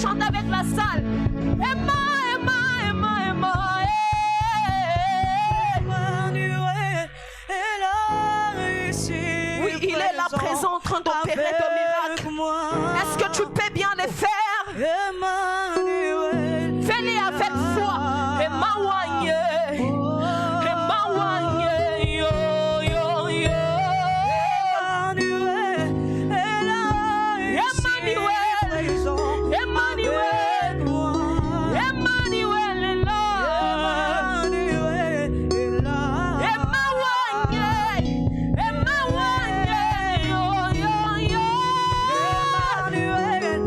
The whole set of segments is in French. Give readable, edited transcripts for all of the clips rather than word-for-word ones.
chanter avec la salle. Emma, Emma, Emma, Emma. Oui, il est là présent en train d'opérer de miracles. Est-ce que tu peux bien les faire? Fais-les avec foi. Emma Wanye. Emma Wanye. Yo, yo, yo. Emmanuel. Emmanuel. Emmanuel est là. Emma Wanye. Emma Wanye. Yo, yo, yo. Emmanuel.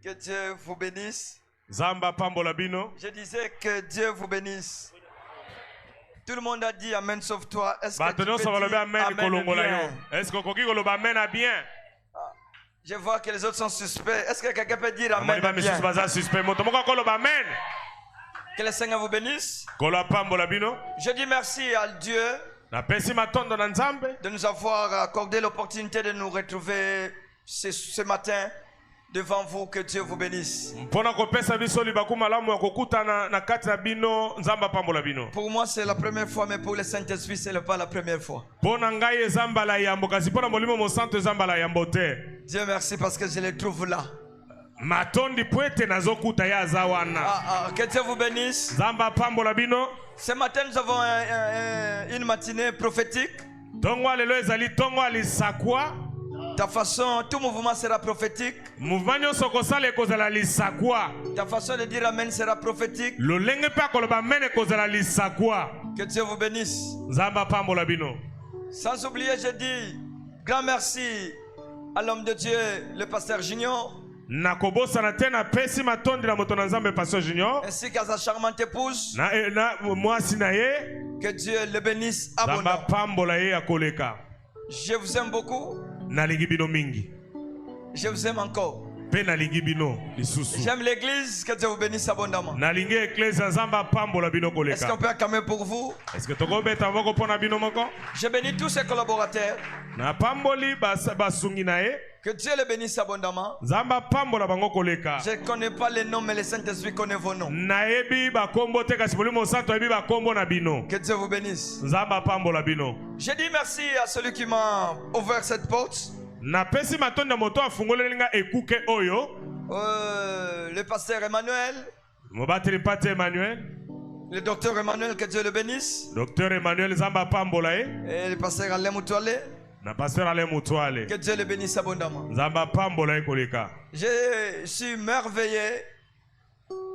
Que Dieu vous bénisse. Zamba pambola bino. Je disais que Dieu vous bénisse. Tout le monde a dit Amen sauf toi. Est-ce que tu peux dire Amen bien? Est-ce que Amen a bien? Je vois que les autres sont suspects. Est-ce que quelqu'un peut dire Amen bien? Que le Seigneur vous bénisse. Je dis merci à Dieu de nous avoir accordé l'opportunité de nous retrouver ce matin devant vous. Que Dieu vous bénisse. Pour moi c'est la première fois, mais pour le Saint-Esprit ce n'est pas la première fois. Dieu merci parce que je les trouve là. Matondi poete nazokuta ya zawana. Que Dieu vous bénisse. Zamba pambola bino. Ce matin, nous avons une matinée prophétique. Tongwa lelo ezali tongwa lisakwa. Ta façon, tout mouvement sera prophétique. Mouvement nyonso kosala ekozala lisakwa. Ta façon de dire amen sera prophétique. Lolenge pa koloba amen ekozala lisakwa. Que Dieu vous bénisse. Zamba pambola bino. Sans oublier, je dis grand merci à l'homme de Dieu, le pasteur Junior. Nakobosana tena pesi matondi na moto na Nzambe pasteur Junior. Ainsi qu'à sa charmante épouse. Mwasi na ye. Que Dieu le bénisse abondamment. Zamba pambola ye akoleka. Je vous aime beaucoup. Nalingi bino mingi. Je vous aime encore. Pe nalingi bino lisusu. J'aime l'église, que Dieu vous bénisse abondamment. Nalingi église Nzamba pambola bino koleka. Est-ce qu'on peut acclamer pour vous? Est-ce que toko beta moko pona bino moko? Je bénis tous ses collaborateurs. Na pamboli basungi na ye. Que Dieu le bénisse abondamment. Zamba pambola bango koleka. Je ne connais pas les noms, mais le Saint-Esprit connaît vos noms. Naebi bakombo te kasi bolimo santo ebi bakombo na bino. Que Dieu vous bénisse. Zamba pambola bino. Je dis merci à celui qui m'a ouvert cette porte. Na pesi matonda moto afungolelinga ekuke oyo. Le pasteur Emmanuel. Mobateli pate Emmanuel. Le docteur Emmanuel, que Dieu le bénisse. Docteur Emmanuel Zamba pambola e. Et le pasteur Alain Moutouale. Na pasteur Alain Moutouale. Que Dieu le bénisse abondamment. Zamba pambola e koleka. Je suis merveillé.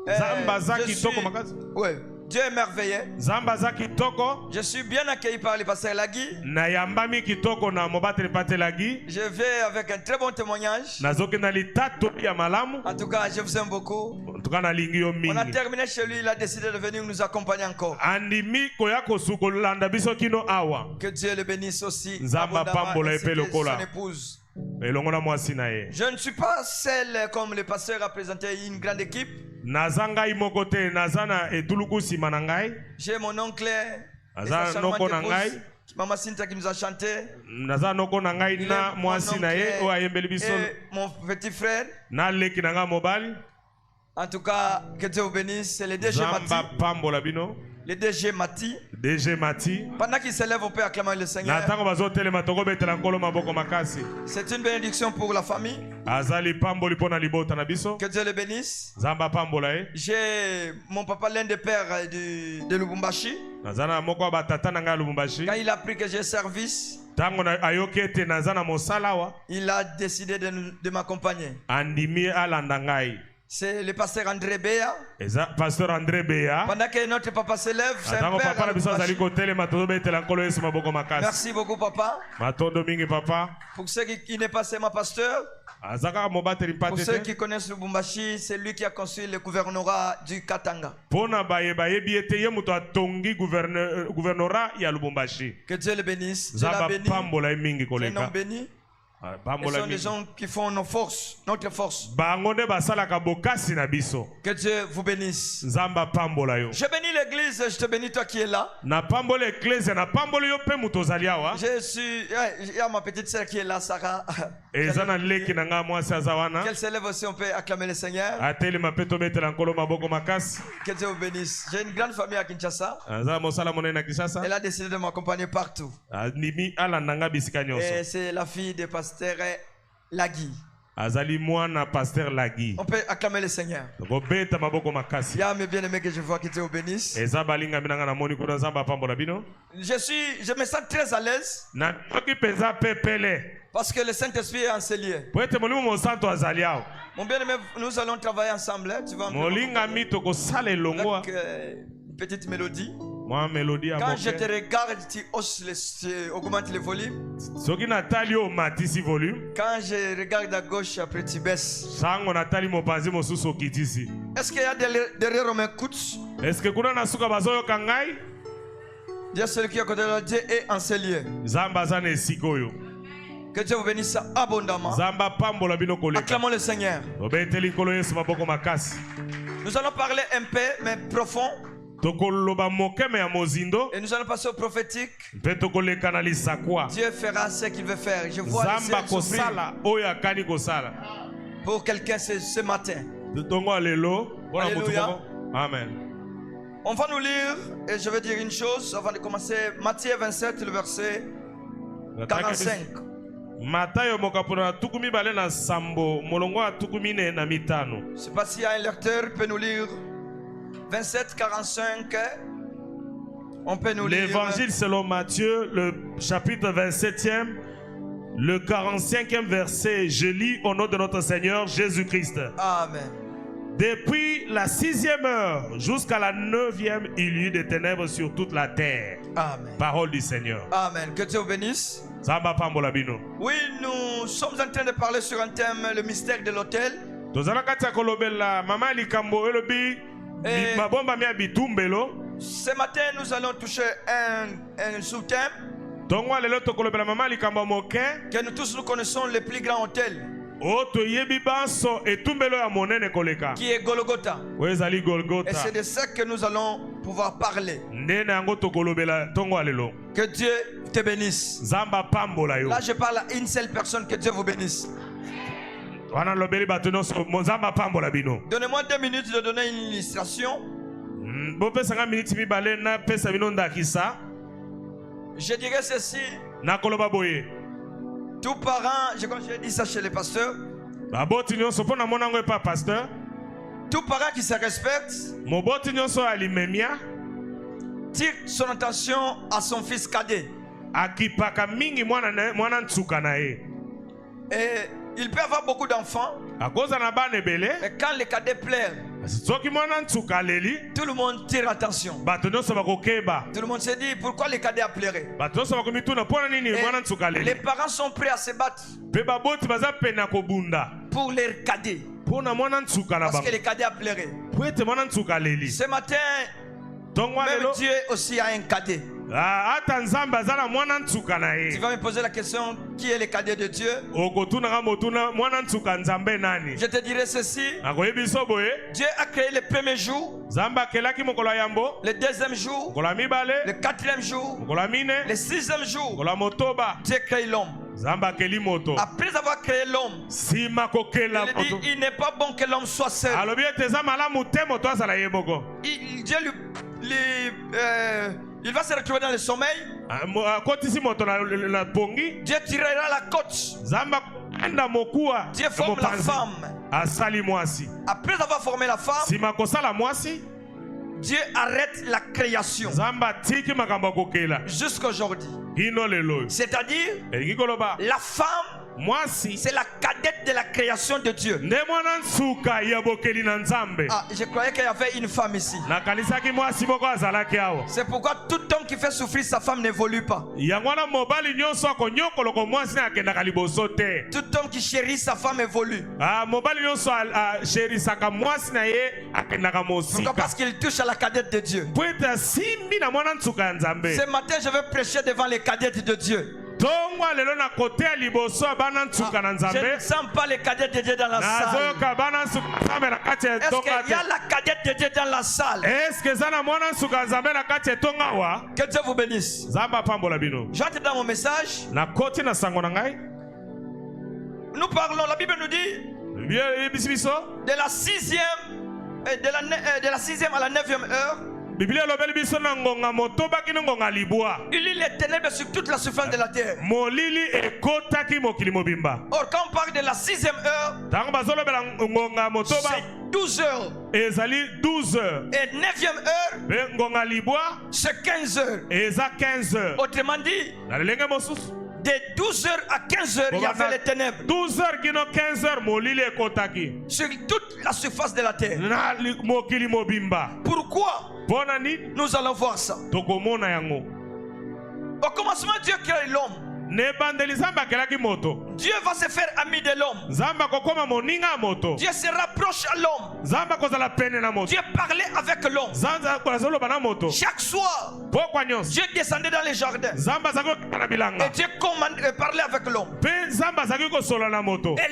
Zamba zaki toko makazi. Ouais. Dieu est merveilleux. Zamba zaki toko. Je suis bien accueilli par le pasteur Lagui. Na yambami kitoko na mobateli pate Lagui. Je vais avec un très bon témoignage. Nazoki na litato ya malamu. En tout cas, je vous aime beaucoup. En tout cas na lingi yo mingi. On a terminé chez lui, il a décidé de venir nous accompagner encore. Andimi koya kosuko landa biso kino awa. Que Dieu le bénisse aussi. Zamba pambola ainsi que epe lokola. son épouse. Elongona mwasi na ye. Je ne suis pas seul comme le pasteur a présenté une grande équipe. Nazanga imoko te nazana etuluku sima na ngai. J'ai mon oncle et Naza sa noko charmante na ngai. épouse, Maman Cynthia qui nous a chanté. Naza noko na ngai na mwasi na ye o ayembeli biso. Et mon petit frère. Na leki na nga mobali. En tout cas, que Dieu vous bénisse. C'est le DG Mati. Zamba pambola bino. Le DG Mati. DG Mati. Pendant qu'il s'élève, on peut acclamer le Seigneur. Na tango bazotelema toko betela nkolo maboko makasi. C'est une bénédiction pour la famille. Azali pamboli pona libota na biso. Que Dieu le bénisse. Zamba pambola e. J'ai mon papa, l'un des pères de Lubumbashi. Nazana moko batata na nga Lubumbashi. Quand il a appris que j'ai service, tango na ayoki ete nazana mosala wa. Il a décidé de m'accompagner. Andimi alanda ngai. C'est le pasteur André Béa. Pasteur André Béa. Pendant que notre papa s'élève, c'est un père. Merci beaucoup, papa. Pour ceux qui n'est pas seulement pasteur, pour ceux qui connaissent Lubumbashi, c'est lui qui a construit le gouvernorat du Katanga. Que Dieu le bénisse. Dieu l'a béni. Un homme béni. Ce sont les gens qui font nos forces, notre force. Que Dieu vous bénisse. Je bénis l'église, je te bénis toi qui es là. Je suis, il y a ma petite sœur qui est là, Sarah. Qu'elle s'élève aussi, on peut acclamer le Seigneur. Que Dieu vous bénisse. J'ai une grande famille à Kinshasa. Elle a décidé de m'accompagner partout. Et c'est la fille de pasteur Lagui. Azali mwana pasteur Lagui. On peut acclamer le Seigneur. Il y a mes bien-aimés que je vois qui Dieu vous bénisse. Je me sens très à l'aise. Parce que le Saint-Esprit est en ce lieu. Mon bien-aimé, nous allons travailler ensemble. Tu vas avec une petite mélodie. Quand je te regarde, tu augmentes le volume. Quand je regarde à gauche, après tu baisses. Est-ce qu'il y a derrière on m'écoute? Dieu, celui qui est à côté de Dieu est en ce lieu. Que Dieu vous bénisse abondamment. Acclamons le Seigneur. Nous allons parler un peu, mais profond. Et nous allons passer au prophétique. Dieu fera ce qu'il veut faire. Je vois le ciel s'ouvrir pour quelqu'un ce matin. Alléluia. Amen. On va nous lire, et je vais dire une chose avant de commencer. Matthieu 27, le verset 45. Matayo mokapuna tukumi bale na sambo molongo tukumi ne na mitano. Je sais pas s'il y a un lecteur qui peut nous lire 27-45. On peut nous lire. L'évangile selon Matthieu, le chapitre 27e, le 45e verset. Je lis au nom de notre Seigneur Jésus-Christ. Amen. Depuis la 6e heure jusqu'à la 9e, il y eut des ténèbres sur toute la terre. Amen. Parole du Seigneur. Amen. Que Dieu vous bénisse. Oui, nous sommes en train de parler sur un thème, le mystère de l'autel. Ce matin, nous allons toucher un sous-thème que nous tous nous connaissons, le plus grand autel, qui est Golgotha. Et c'est de ça que nous allons pouvoir parler. Que Dieu te bénisse. Là, je parle à une seule personne. Que Dieu vous bénisse. Donnez-moi 2 minutes de donner une illustration. Je dirais ceci. Tout parent, je crois que j'ai dit ça chez les pasteurs. Tout parent qui se respecte tire son attention à son fils cadet. Et il peut avoir beaucoup d'enfants. Mais quand les cadets pleurent, tout le monde tire attention. Tout le monde se dit pourquoi les cadets a pleuré. Les parents sont prêts à se battre pour les cadets. Parce que les cadets a pleuré. Ce matin, même Dieu aussi a un cadet. Tu vas me poser la question, qui est le cadet de Dieu? Je te dirai ceci. Dieu a créé le premier jour, le deuxième jour, le quatrième jour, le 6e jour. Dieu crée l'homme. Après avoir créé l'homme, il n'est pas bon que l'homme soit seul. Il va se retrouver dans le sommeil. Dieu tirera la côte. Dieu forme la femme. Après avoir formé la femme, Dieu arrête la création jusqu'à aujourd'hui. C'est-à-dire, la femme, c'est la cadette de la création de Dieu. Ah, je croyais qu'il y avait une femme ici. C'est pourquoi tout homme qui fait souffrir sa femme n'évolue pas. Tout homme qui chérit sa femme évolue. Pourquoi? Parce qu'il touche à la cadette de Dieu. Ce matin, je vais prêcher devant les cadettes de Dieu. Je ne sens pas les cadettes de Dieu dans la salle. Est-ce qu'il y a la cadette de Dieu dans la salle? Que Dieu vous bénisse. J'entre dans mon message. Nous parlons, la Bible nous dit, de la 6e à la 9e heure, il lit les ténèbres sur toute la surface de la terre. Or, quand on parle de la 6e heure, c'est 12 heures. Et 9e heure, c'est 15 heures. Autrement dit, de 12h à 15h, il y avait les ténèbres. 12h, 15h, sur toute la surface de la terre. Pourquoi? Nous allons voir ça. Au commencement, Dieu crée l'homme. Dieu va se faire ami de l'homme. Dieu se rapproche à l'homme. Dieu parlait avec l'homme. Chaque soir, Dieu descendait dans les jardins. Et Dieu parlait avec l'homme. Et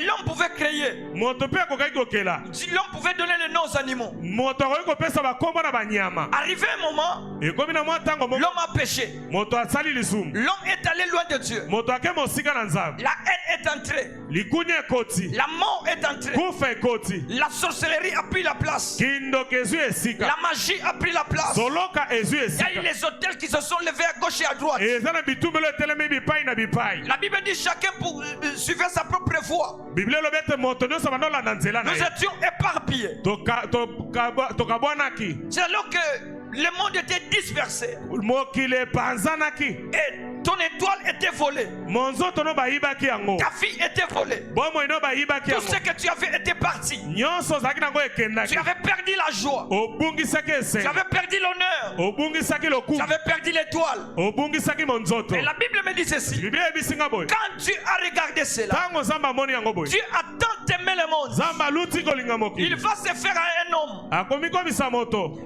l'homme pouvait crier. L'homme pouvait donner les noms aux animaux. Arrivé un moment, l'homme a péché. L'homme est allé loin de Dieu. La haine est entrée. La mort est entrée. La sorcellerie a pris la place. La magie a pris la place. Il y a eu les hôtels qui se sont levés à gauche et à droite. La Bible dit chacun pour suivre sa propre voie. Nous étions éparpillés. C'est alors que le monde était dispersé. Et ton étoile était volée. Ta fille était volée. Tout ce que tu avais était parti. Tu avais perdu la joie. Tu avais perdu l'honneur. Tu avais perdu l'étoile. Et la Bible me dit ceci. Quand tu as regardé cela, Dieu a tant aimé le monde. Il va se faire un homme.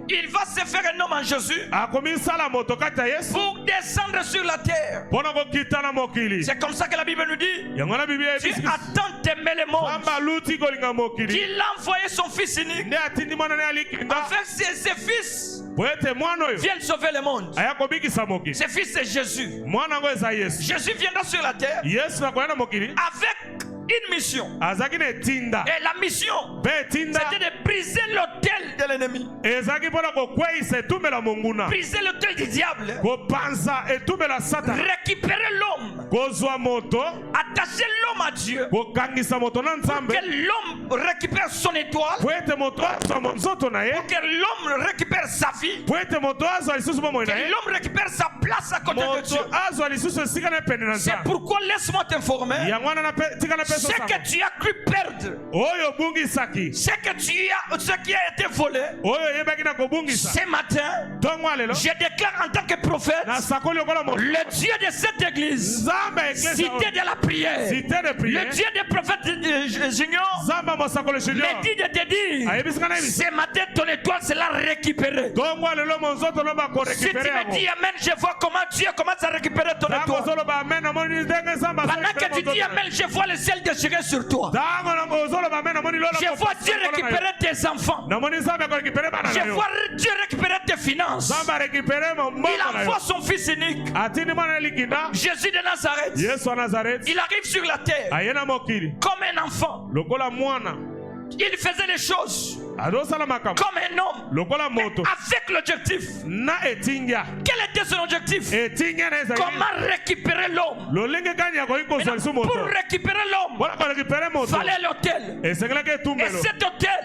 Il va se faire un homme en Jésus pour descendre sur la terre. C'est comme ça que la Bible nous dit. Dieu a tant aimé le monde qu'il a envoyé son fils unique afin que ses fils viennent sauver le monde. Ce fils c'est Jésus. Jésus viendra sur la terre avec une mission. Et la mission, c'était de briser l'autel de l'ennemi. Briser l'autel du diable. Récupérer l'homme. Attacher l'homme à Dieu. Pour que l'homme récupère son étoile. Pour que l'homme récupère sa vie. Que l'homme récupère sa place à côté de Dieu. C'est pourquoi laisse-moi t'informer. Ce que tu as cru perdre, ce qui a été volé, ce matin, je déclare en tant que prophète, le Dieu de cette église, cité de la prière, le Dieu des prophètes Junior, me dit de te dire, ce matin ton étoile sera récupérée. Si tu me dis amen, je vois comment Dieu commence à récupérer ton étoile. Pendant que tu dis amen, je vois le ciel déchiré sur toi. Je vois Dieu récupérer tes enfants. Je vois Dieu récupérer tes finances. Il envoie son fils unique, Jésus de Nazareth. Il arrive sur la terre comme un enfant. Il faisait les choses comme un homme, avec l'objectif. Quel était son objectif? Comment récupérer l'homme? Pour récupérer l'homme, il fallait l'autel. Et cet autel,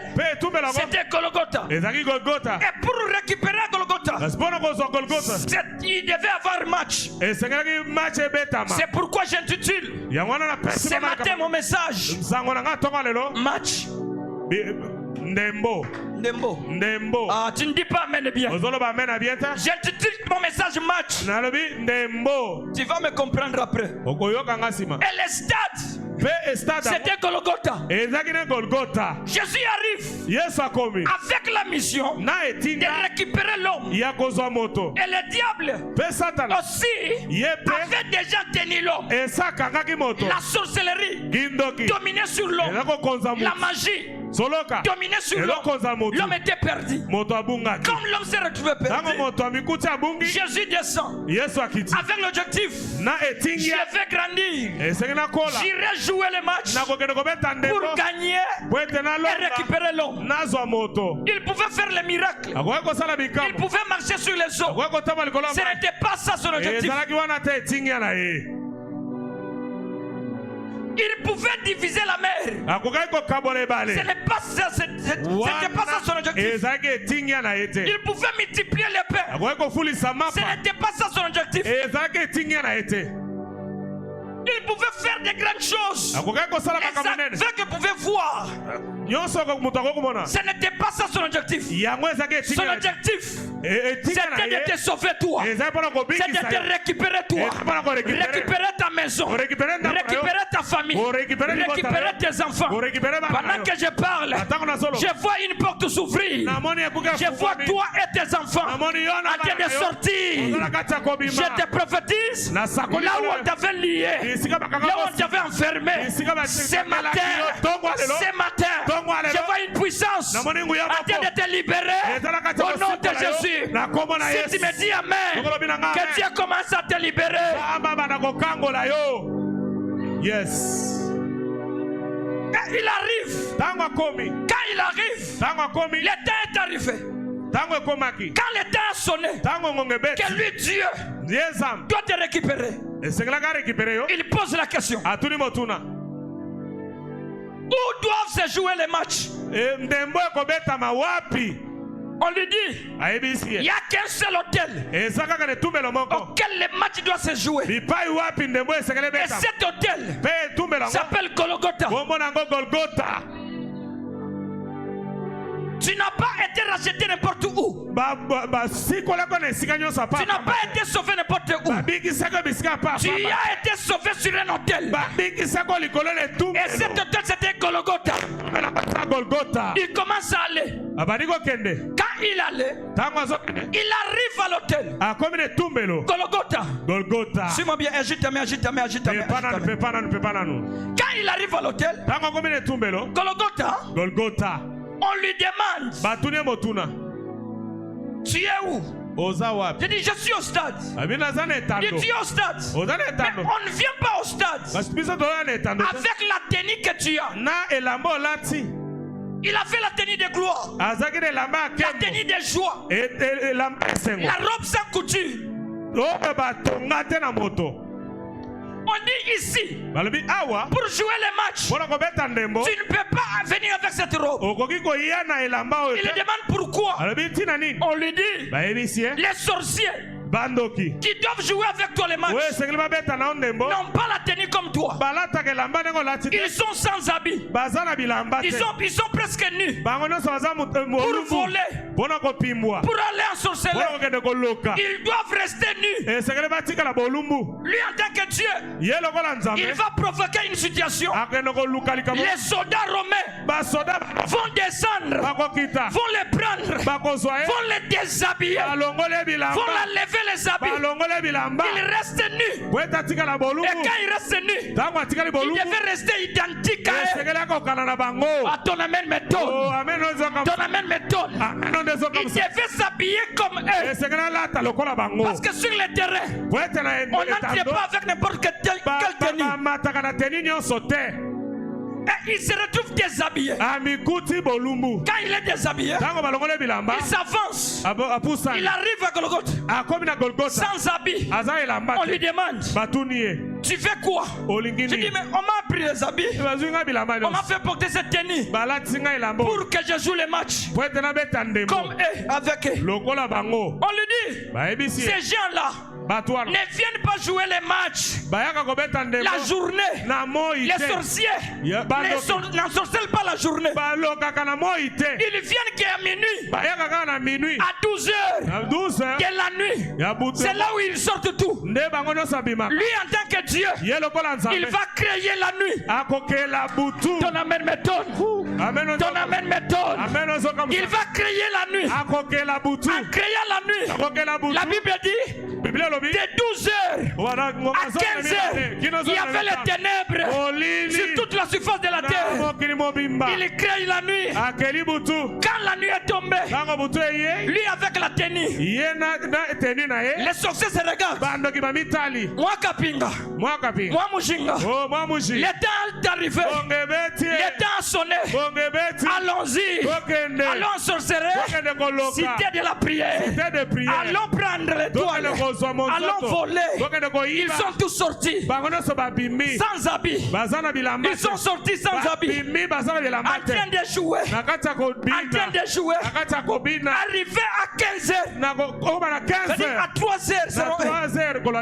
c'était Golgotha. Et pour récupérer Golgotha, il devait avoir un match. C'est pourquoi j'intitule ce matin mon message match. Ndembo. Ah, tu ne dis pas amen bien. J'intitule mon message match. Tu vas me comprendre après. Et le stade, c'était Golgotha. Jésus arrive avec la mission de récupérer l'homme. Et le diable aussi avait déjà tenu l'homme. La sorcellerie dominait sur l'homme. La magie dominait sur l'homme. L'homme était perdu. Comme l'homme s'est retrouvé perdu, Jésus descend avec l'objectif: je vais grandir, j'irai jouer le match pour gagner et récupérer l'homme. Il pouvait faire les miracles, il pouvait marcher sur les eaux. Ce n'était pas ça son objectif. Il pouvait diviser la mer. Ce n'est pas ça, c'était pas ça son objectif. Il pouvait multiplier les pains. Ce n'était pas ça son objectif. Il pouvait faire de grandes choses. Les aveugles pouvaient voir. Ce n'était pas ça son objectif. Son objectif, c'était de te sauver toi. C'était de te récupérer toi. Récupérer ta maison. Récupérer ta famille. Récupérer tes enfants. Pendant que je parle, je vois une porte s'ouvrir. Je vois toi et tes enfants en train de sortir. Je te prophétise, là où on t'avait lié, là où on t'avait enfermé, ce matin, je vois une puissance en train de te libérer au nom de Jésus. Si tu me dis amen, que Dieu commence à te libérer. Yes. Quand il arrive, le temps est arrivé. Quand le temps a sonné, que lui, Dieu, doit te récupérer. Il pose la question. Où doivent se jouer les matchs? On lui dit, il n'y a qu'un seul hôtel auquel les matchs doivent se jouer. Et cet hôtel s'appelle Golgotha. Tu n'as pas été racheté n'importe où. Tu n'as pas été sauvé n'importe où. Tu as été sauvé sur un hôtel. Et cet hôtel c'était Golgotha. Il commence à aller. Quand il allait, il arrive à l'hôtel Golgotha. Suis-moi bien, agite-moi. Quand il arrive à l'hôtel Golgotha, on lui demande, tu es où? Je dis, je suis au stade. Il dit, tu es au stade. Mais on ne vient pas au stade avec la tenue que tu as. Il a fait la tenue de gloire, la tenue de joie, la robe sans couture. On dit ici, pour jouer les matchs, tu ne peux pas venir avec cette robe. Il lui demande pourquoi. On lui dit, les sorciers qui doivent jouer avec toi les matchs n'ont pas la tenue comme toi. Ils sont sans habits. Ils sont presque nus pour voler, pour aller en sorcellerie. Ils doivent rester nus. Lui en tant que Dieu, il va provoquer une situation. Les soldats romains vont descendre, vont les prendre, vont les déshabiller, vont la lever les habits. Il reste nu. Et quand il reste nu, il devait rester identique à eux. Ton amen me donne. Ton amen me donne. Il devait s'habiller comme eux. Parce que sur le terrain, on n'entre pas avec n'importe quelle tenue. Et il se retrouve déshabillé. Quand il est déshabillé, il s'avance. Il arrive à Golgotha sans habit. On lui demande, tu fais quoi? Je dis, mais on m'a pris les habits, on m'a fait porter cette tenue pour que je joue les matchs comme eux, avec eux. On lui dit, ces gens-là ne viennent pas jouer les matchs la journée. Les sorciers n'ensorcellent pas la journée. Ils viennent qu'à minuit, à 12 heures de la nuit. C'est là où ils sortent tout. Lui en tant que Dieu, il va créer la nuit. Ton amen me donne. Ton amen me donne. Il va créer la nuit. En créant la nuit, la Bible dit, de 12 heures à 15 heures, il y avait les ténèbres sur toute la surface de la terre. Il crée la nuit. Quand la nuit est tombée, lui avec la tenue, les sorciers se regardent. Moi Kapinga, moi Mujinga, le temps est arrivé, le temps a sonné. Allons-y, allons en sorcellerie, cité de la prière. Allons prendre les toiles, allons voler. Ils sont tous sortis sans habits. Ils sont sortis sans habits, en train de jouer, arrivé à 15 heures, c'est-à-dire à 3 heures,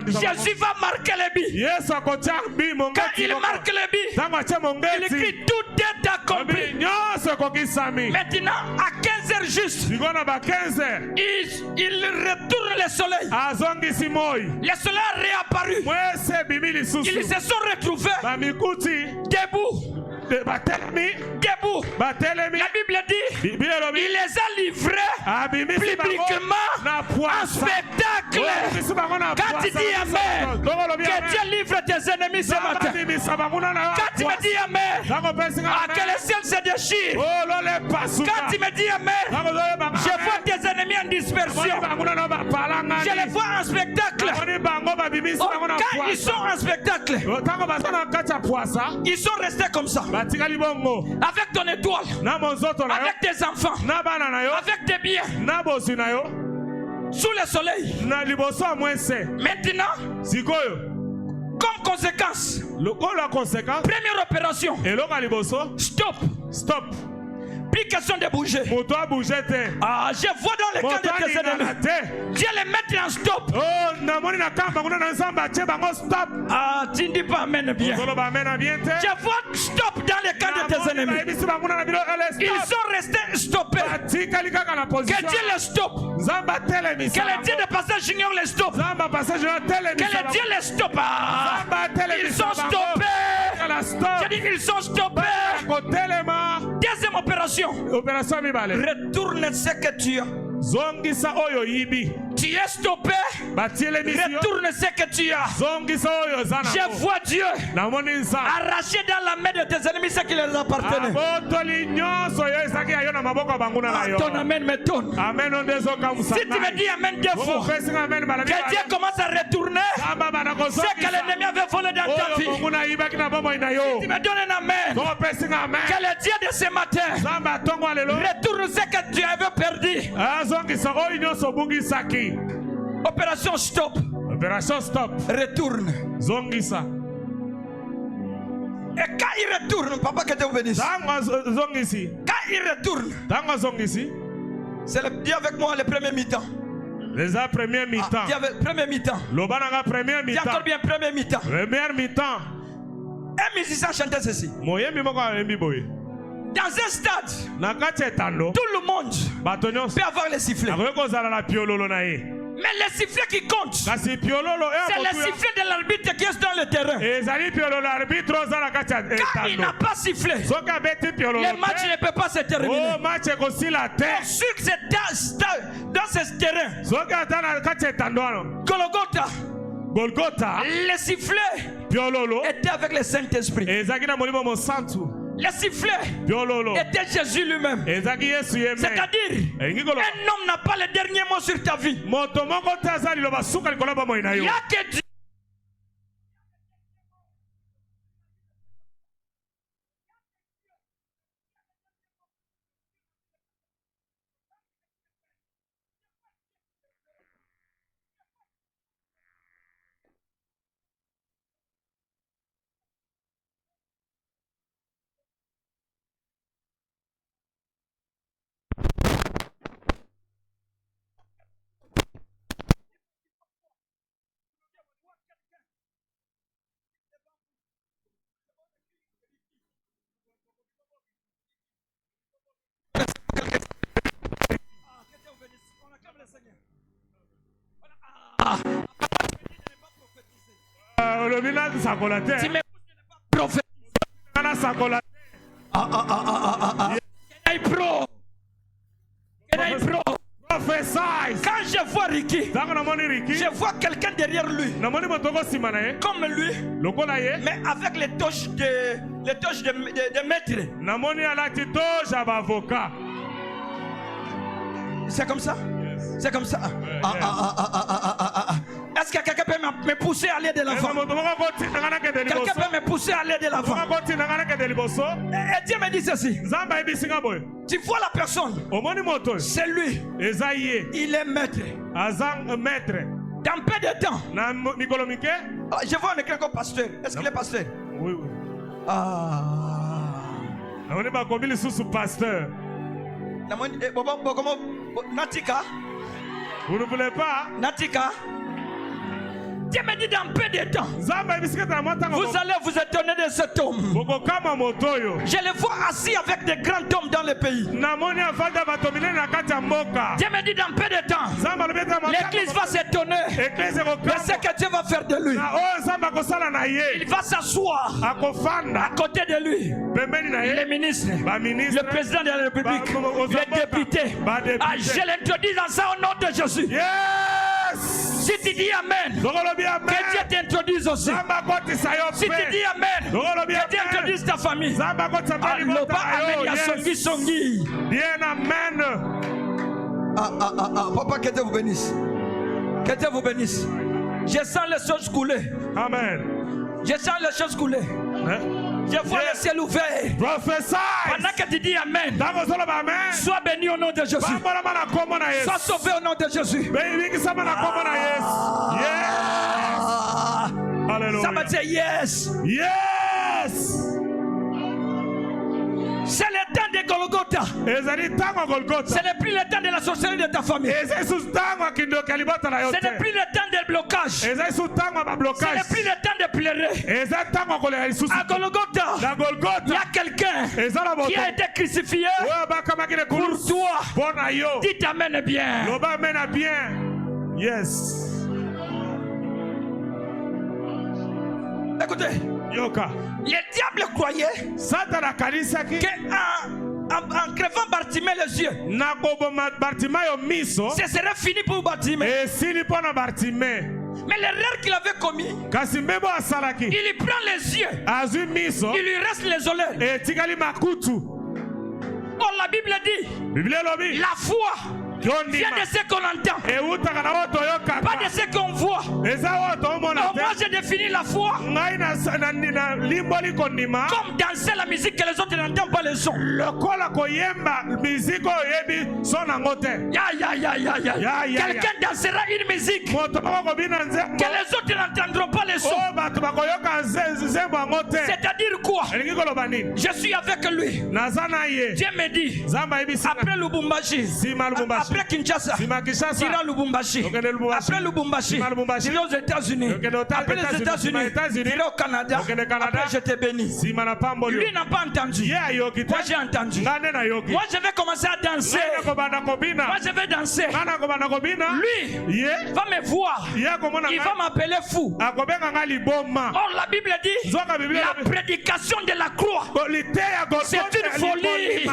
Jésus va marquer les billes. Quand il marque les billes, il écrit tout est accompli. Maintenant à 15 heures juste, il retourne le soleil. Le soleil a réapparu. Ils se sont retrouvés debout. La Bible dit, il les a livrés publiquement en spectacle. Quand tu dis amen, que Dieu livre tes ennemis ce matin. Quand tu me dis amen, que le ciel se déchire. Quand tu me dis amen, je vois tes ennemis en dispersion. Je les vois en spectacle. Quand ils sont en spectacle, ils sont restés comme ça. Avec ton étoile, avec tes enfants, avec tes biens, sous le soleil. Maintenant, comme conséquence, première opération, stop. Plus question de bouger. Ah, je vois dans le camp de tes ennemis. Dieu les mettre en stop. Ah, tu ne dis pas amen bien. Je vois stop dans le camp de tes ennemis. Ils sont restés stoppés. Que Dieu les stoppe. Que le Dieu de passage ignore les stoppe. Que le Dieu les stoppe. Ah, ils sont stoppés. Je dis ils sont stoppés. Deuxième opération. Retourne ce que tu as. Tu es stoppé. Retourne ce que tu as. Je vois Dieu arracher dans la main de tes ennemis ce qui les appartenait. Ton amen me donne. Si tu me dis amen deux fois, que Dieu commence à retourner ce que l'ennemi avait volé dans ta vie. Si tu me donnes un amen, que le Dieu de ce matin retourne ce que tu avais perdu. Opération stop. Retourne. Et quand il retourne, papa que Dieu vous bénisse. Quand il retourne, c'est dis avec moi le premier mi-temps. Les premiers mi-temps. Premier mi-temps. Dis encore bien premier mi-temps. Premier mi-temps. Un musicien chantait ceci. Dans un stade, tout le monde peut avoir les sifflets. Mais les sifflets qui comptent, c'est les sifflets de l'arbitre qui est dans le terrain. Quand il n'a pas sifflé, le match ne peut pas se terminer. Pour sûr que c'est dans ce terrain, Golgotha, les sifflets étaient avec le Saint-Esprit. Le sifflet était Jésus lui-même. C'est-à-dire, un homme n'a pas le dernier mot sur ta vie. Il n'y a que Dieu. Quand je vois Ricky, je vois quelqu'un derrière lui, comme lui, mais avec les touches de maître. C'est comme ça? C'est comme ça. Est-ce que quelqu'un peut me pousser à aller de l'avant? Quelqu'un peut me pousser à aller de l'avant? Et Dieu me dit ceci. Tu vois la personne? C'est lui. Il est maître. Dans peu de temps. Je vois un écrit comme pasteur. Est-ce qu'il est pasteur? Oui. Pasteur. Natika. Vous ne voulez pas? Natika. Dieu me dit dans peu de temps, vous allez vous étonner de cet homme. Je le vois assis avec des grands hommes dans le pays. Dieu me dit dans peu de temps, l'église va s'étonner de ce que Dieu va faire de lui. Il va s'asseoir à côté de lui. Les ministres, le président de la République, les députés. Je l'introduis dans ça au nom de Jésus. Si tu dis Amen, que Dieu t'introduise aussi. Si tu dis Amen, que Dieu introduise ta famille. Amen, ya songi songi. Bien Amen. Papa, que Dieu vous bénisse. Que Dieu vous bénisse. Je sens les choses couler. Amen. Je sens les choses couler. Je vois le ciel ouvert. Prophesy. Pendant que tu dis Amen, sois béni au nom de Jésus. Sois sauvé au nom de Jésus. Alléluia. Ça va dire yes. Yes. C'est le temps de Golgotha. Ce n'est plus le temps de la sorcellerie de ta famille. Ce n'est plus le temps de blocage. Ce n'est plus le temps de pleurer. À Golgotha, il y a quelqu'un qui a été crucifié pour toi. Dites Amen bien. Yes. Écoutez. Yoka. Le diable croyait qu'en crevant Bartimée les yeux, ce serait fini pour Bartimée. Mais l'erreur qu'il avait commis, il lui prend les yeux, il lui reste les oreilles. Or la Bible dit, la foi vient de ce qu'on entend, pas de ce qu'on voit. Moi j'ai défini la foi comme danser la musique que les autres n'entendent pas le son. Quelqu'un dansera une musique que les autres n'entendront pas le son. C'est-à-dire quoi? Je suis avec lui. Dieu me dit, après Lubumbashi, après Kinshasa, ira Lubumbashi. Après Lubumbashi, ira aux États-Unis. Après les États-Unis, ira au Canada. Après je te bénis. Lui n'a pas entendu. Moi j'ai entendu. Moi je vais commencer à danser. Moi je vais danser. Lui va me voir. Il va m'appeler fou. Or la Bible dit, la prédication de la croix, c'est une folie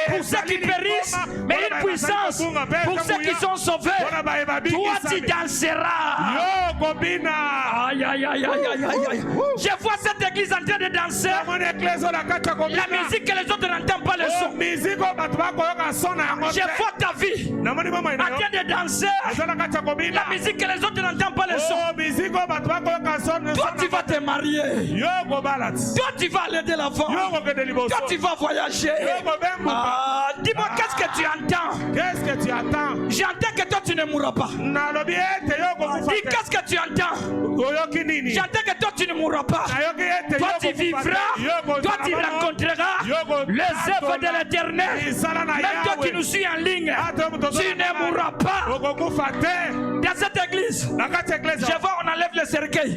pour ceux qui périssent, mais une puissance pour ceux qui sont sauvés. Toi tu danseras. Aïe aïe aïe aïe aïe aïe. Je vois cette église en train de danser la musique que les autres n'entendent pas le son. Je vois ta vie en train de danser la musique que les autres n'entendent pas le son. Toi tu vas te marier. Toi tu vas aller de l'avant. Toi tu vas voyager. Dis-moi qu'est-ce que tu entends? J'entends que toi tu ne mourras pas. Dis qu'est-ce que tu entends? J'entends que toi tu ne mourras pas. Toi tu vivras. Toi tu rencontreras les œuvres de l'Éternel. Même toi qui nous suis en ligne, tu ne mourras pas. Dans cette église, je vois on enlève le cercueil.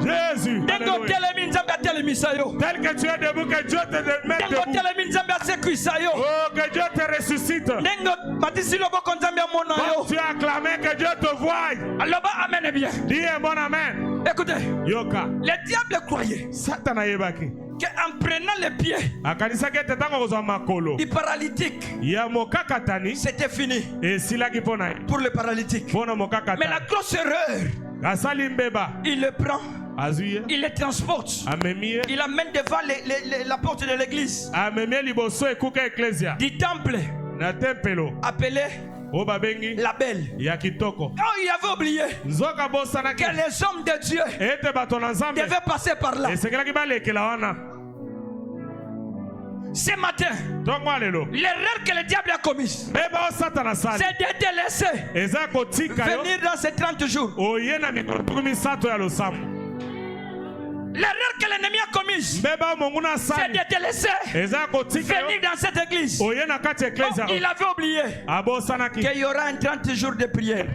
Jésus. Tel que tu es debout, que Dieu te mette debout. Oh, que Dieu te ressuscite. Comme tu as acclamé, que Dieu te voie. Dis un bon amen. Écoutez, Yoka. le diable croyait qu'en prenant les pieds du paralytique, c'était fini pour le paralytique. Mais la grosse erreur, il le prend, il le transporte, il l'amène devant la porte de l'église du temple appelé la belle. Oh, il avait oublié que les hommes de Dieu devaient passer par là. Ce matin, l'erreur que le diable a commise, c'est de te laisser venir dans ces 30 jours. L'erreur que l'ennemi a commise, c'est de te laisser venir dans cette église. Oh, il avait oublié qu'il y aura un 30 jours de prière.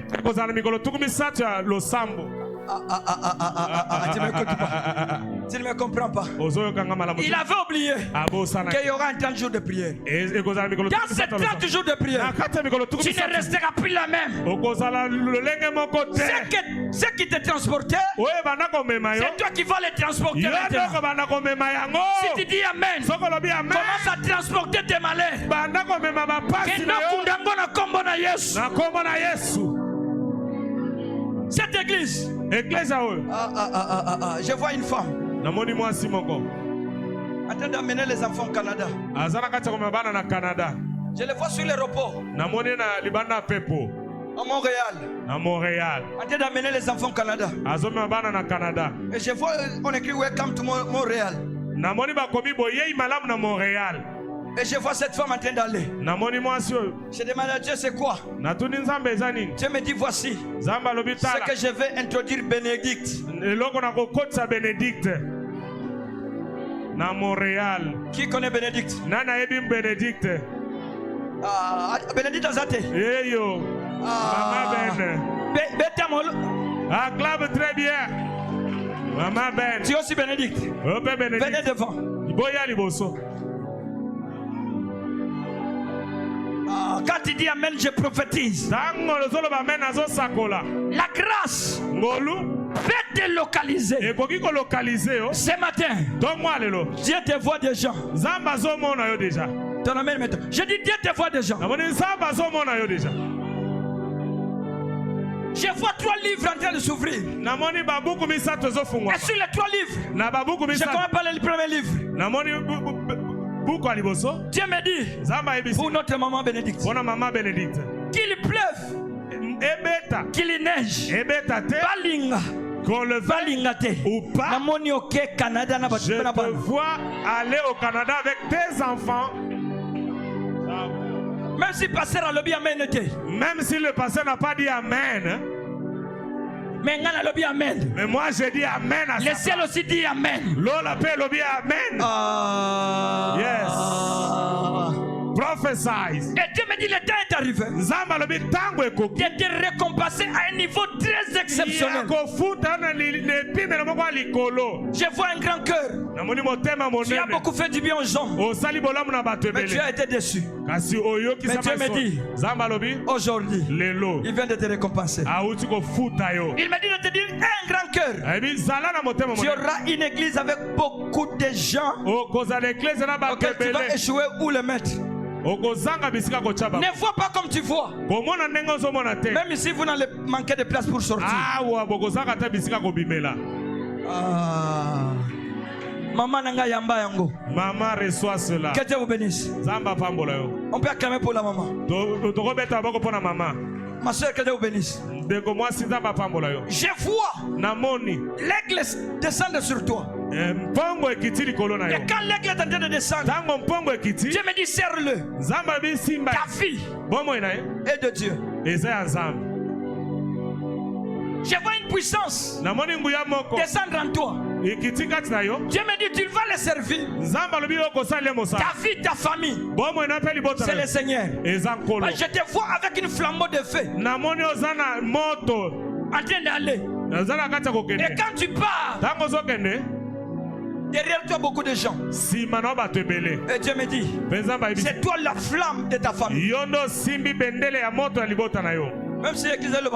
Tu ne me comprends pas. Il avait oublié qu'il y aura un 30 jours de prière. Dans ces 30 jours de prière, tu ne resteras plus la même. Ce qui te transportait, c'est toi qui vas les transporter maintenant. Si tu dis Amen, commence à transporter tes malheurs. Cette église, je vois une femme. en train d'amener les enfants au Canada. Je les vois sur l'aéroport. À Montréal. En train d'amener les enfants au Canada. Et je vois, on écrit Welcome to Montréal. Et je vois cette femme en train d'aller. Je demande à Dieu c'est quoi. Dieu me dit voici. C'est que je vais introduire Bénédicte. Na Montréal. Qui connaît Bénédicte? Nana ebim Bénédicte. Bénédicte Azate. Yo. Maman Ben. Acclame très bien. Maman Ben. Tu es aussi Bénédicte. Venez devant. Boya liboso. Quand il dit Amen, je prophétise. La grâce peut délocaliser. Ce matin, Dieu te voit déjà. Ton amen maintenant. Je dis Dieu te voit déjà. Je vois 3 livres en train de s'ouvrir. Et sur les 3 livres, je commence par le premier livre. Dieu me dit pour notre maman Bénédicte qu'il pleuve, qu'il neige, balinga, ou pas, je te vois aller au Canada avec tes enfants. Même si le pasteur a lobby amen. Même si le pasteur n'a pas dit amen. Mais moi je dis amen à le ciel aussi dit amen. Lola peut lobby amen. Yes. Prophesize. Et Dieu me dit le temps est arrivé de te récompenser à un niveau très exceptionnel. Je vois un grand cœur. Tu as beaucoup fait du bien aux gens. Mais tu as été déçu. Mais Dieu me dit aujourd'hui il vient de te récompenser. Il me dit de te dire un grand cœur. Tu auras une église avec beaucoup de gens auxquels tu vas échouer ou le mettre. Ne vois pas comme tu vois. Même ici vous n'allez manquer de place pour sortir. Maman nanga yamba yango. Maman reçoit cela. Que Dieu vous bénisse. On peut acclamer pour la maman. Ma soeur, que Dieu vous bénisse. Je vois l'aigle descendre sur toi. Et quand l'aigle est en train de descendre, Dieu me dit serre-le. Ta fille est de Dieu. Je vois une puissance descendre en toi. Dieu me dit tu vas le servir. Ta vie, ta famille, c'est le Seigneur. Je te vois avec une flambeau de feu en train d'aller. Et quand tu pars, derrière toi beaucoup de gens. Et Dieu me dit c'est toi la flamme de ta famille. Même si l'église est le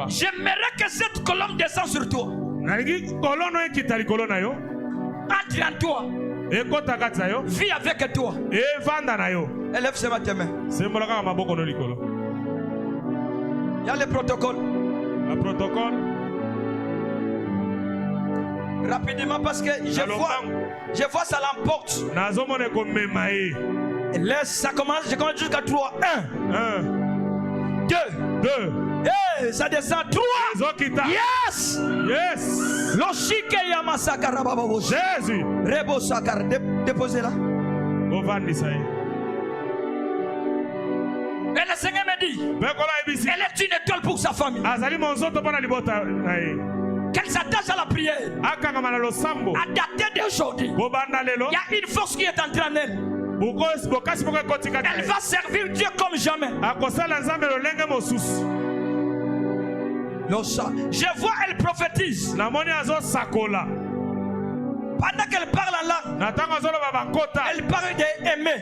j'aimerais que cette colonne descende sur toi. Entre en toi. Vis avec toi. Élève ce matin. Il y a le protocole. Le protocole. Rapidement parce que je vois ça l'emporte. Laisse, ça commence, je commence jusqu'à 3. 1, 2, hey, ça descend 3. Yes. Loshike Yamasaka Rababo. Jésus. Rebo Sakar, déposez là. Et le Seigneur me dit elle est une étoile pour sa famille. Qu'elle s'attache à la prière. À dater d'aujourd'hui, il y a une force qui est entrée en elle. Elle va servir Dieu comme jamais. Je vois, elle prophétise. Pendant qu'elle parle en langue, elle parle d'aimer.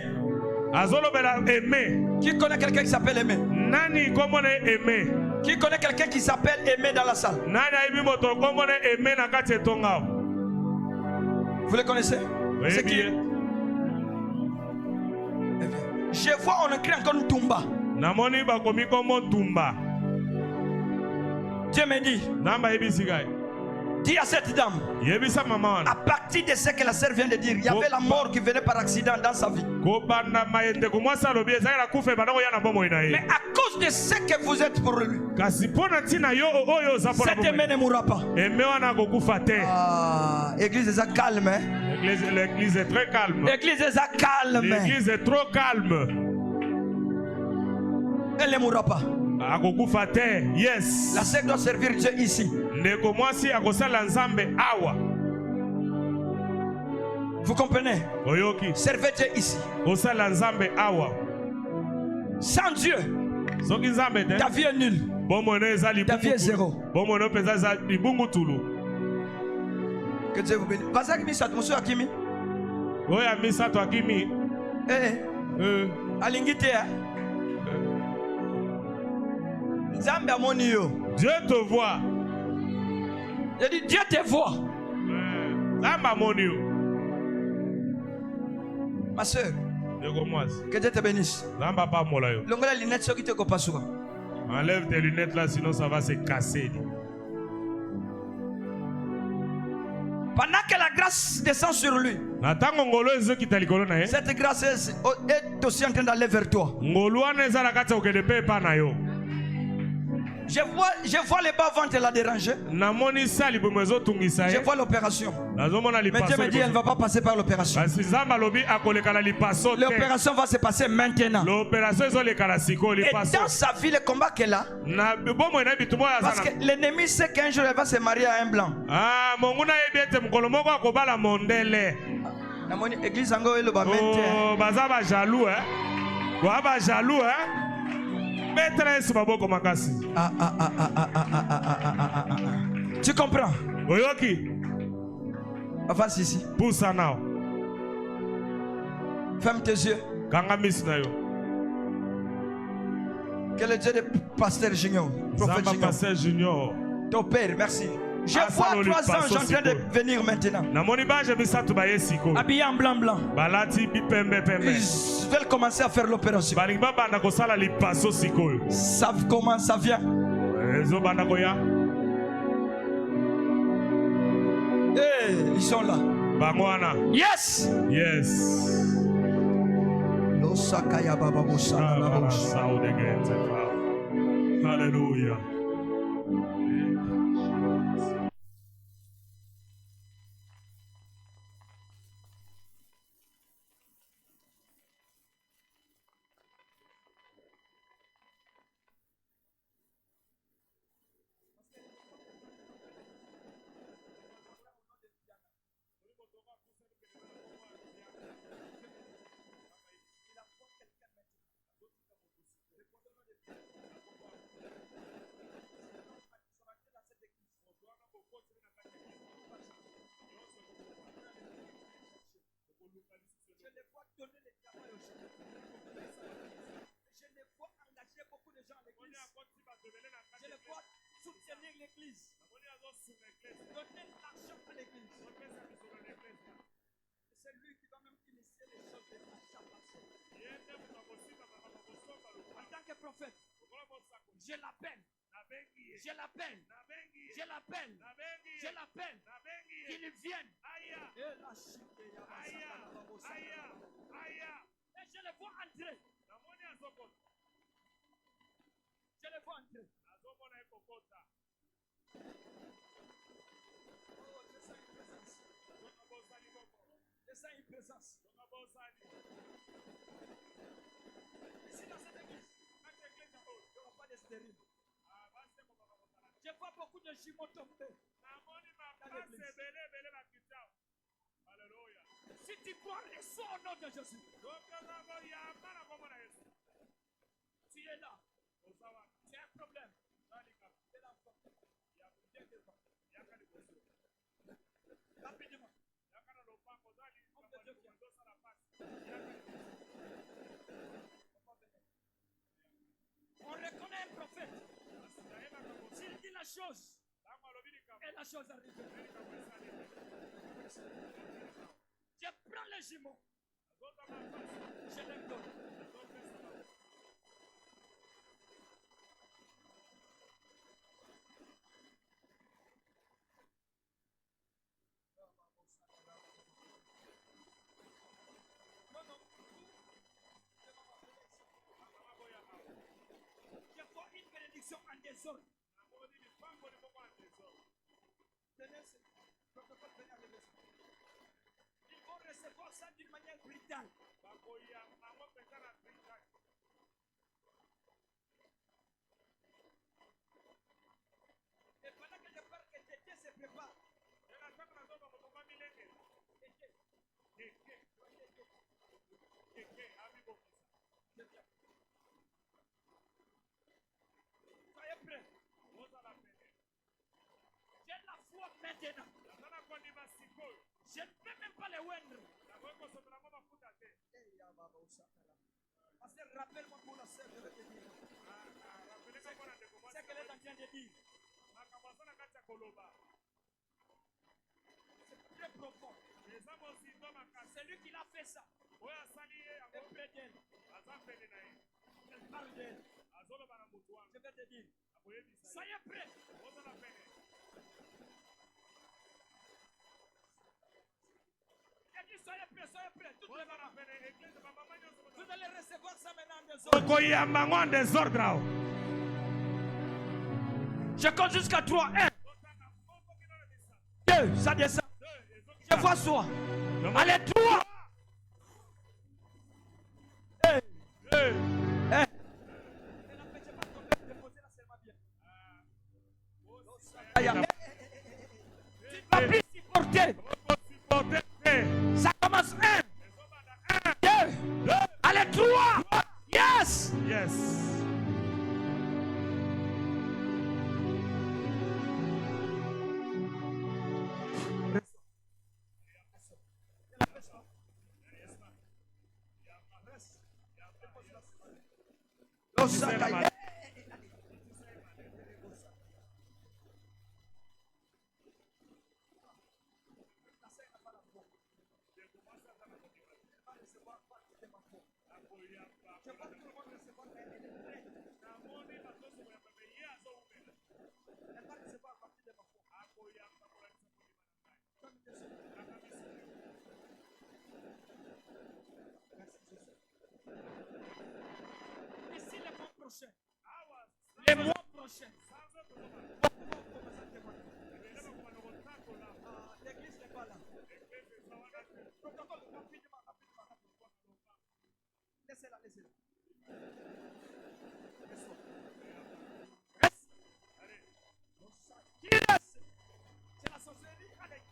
Qui connaît quelqu'un qui s'appelle Aimé? Qui connaît quelqu'un qui s'appelle Aimé dans la salle? Vous le connaissez? C'est qui? Je vois, on écrit encore Tumba. Dieu me dit Dis à cette dame, à partir de ce que la sœur vient de dire, il y avait la mort qui venait par accident dans sa vie. Mais à cause de ce que vous êtes pour lui, cette main ne mourra pas. Église est calme. Hein? L'église est très calme. L'église est calme. L'église est trop calme. Elle ne mourra pas. Yes. La sœur doit servir Dieu ici. Vous comprenez? Servez Dieu ici. Sans Dieu, ta vie est nulle. Ta vie est zéro. Que Dieu vous bénisse. Vas-y, Misa, monsieur Akimi. Oui, Misa, toi Akimi. Alingite. Dieu te voit. Je dis Dieu te voit. Ma soeur, que Dieu te bénisse. Enlève tes lunettes là, sinon ça va se casser. Pendant que la grâce descend sur lui, cette grâce est aussi en train d'aller vers toi. Je vois les bas-ventres la déranger. Je vois l'opération. Mais Dieu me dit elle ne va pas passer par l'opération. L'opération va se passer maintenant. Et dans sa vie, le combat qu'elle a, parce que l'ennemi sait qu'un jour elle va se marier à un blanc. Église Ango et le jaloux, hein? Jaloux, hein? Tu comprends? Avance ici. Ferme tes yeux. Que le Dieu de Pasteur Junior, Prophète Junior, ton père, merci. Je vois 3 anges en train de venir maintenant. Habillés en blanc. Ils veulent commencer à faire l'opération. Savent comment ça vient. Hey, ils sont là. Yes. Hallelujah. Je le vois soutenir l'église. Donner l'argent à l'église. C'est lui qui va même initier les choses de l'achat passé. En tant que prophète, je l'appelle. Je l'appelle. Je l'appelle. Je l'appelle. Qu'il vienne. Et la chute. Et je le vois entrer. Je le vois entrer. Je sens une présence. Ici dans cette église, il n'y aura pas de stérile. Je vois beaucoup de jumeaux tomber dans l'église. Si tu crois, reçois au nom de Jésus. Tu es là. Tu as un problème. Tu es l'enfant. Rapidement. On reconnaît un prophète. S'il dit la chose, et la chose arrive. Je prends les jumeaux. Je les donne. sont en désordre. Tenez ce protocole, venez à la maison. Ils vont recevoir ça d'une manière brutale. Et pendant que je parle que Tété se prépare. Soyez prêts. J'ai la foi maintenant. Je ne peux même pas les oindre. Parce que rappelle-moi pour la sœur, je vais te dire. C'est qu'elle est en train de dire. C'est très profond. C'est lui qui l'a fait ça. Et près d'elle. Elle parle d'elle. Je vais te dire. Soyez prêts. Soyez prêts. Toutes les mamans. Vous allez recevoir ça maintenant en désordre. Je compte jusqu'à 3. 1. 2. Ça descend. Je vois soi. Allez, 3. Tu ne vas plus supporter. Ça commence 1, 2, allez 3. Yes. Yes. Ici le mois prochain. Les mois prochains. L'église n'est pas là. Protocole, rapidement. Laissez-la. Reste. Qui reste? C'est la sorcellerie. Allez.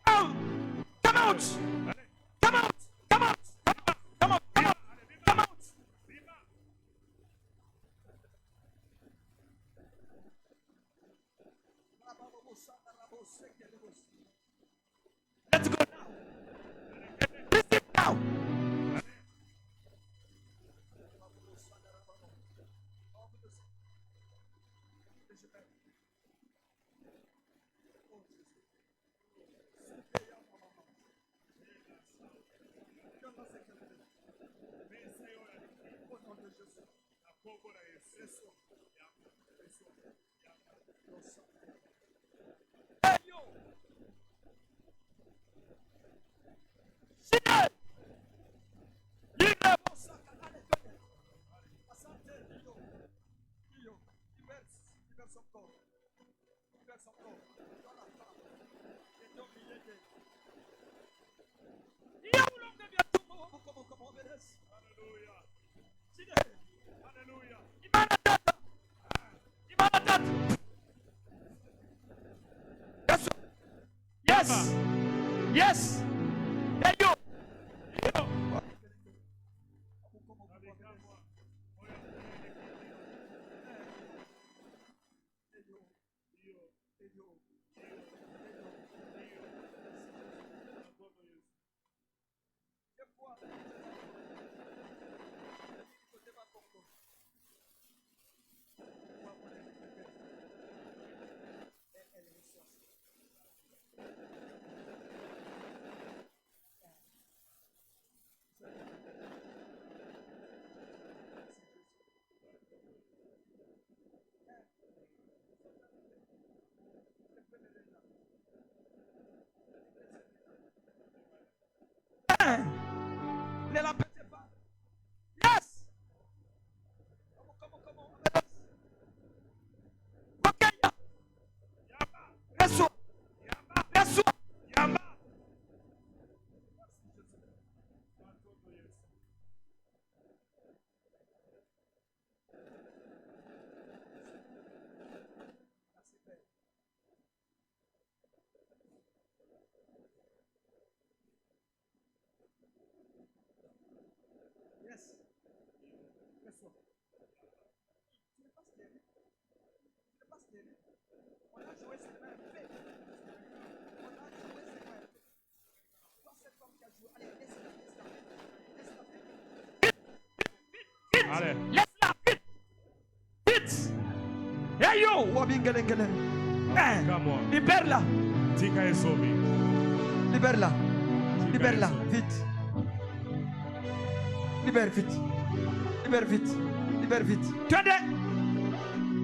Come out. Let's go now. Listen now. Yes. Hey yo. Ne la pétez pas. Yes. Comment. Allez. Laisse-la, vite. Vite. Hey yo. Libère-la. Libère-la. Libère-la. Vite. Libère vite. Libère vite. Libère vite.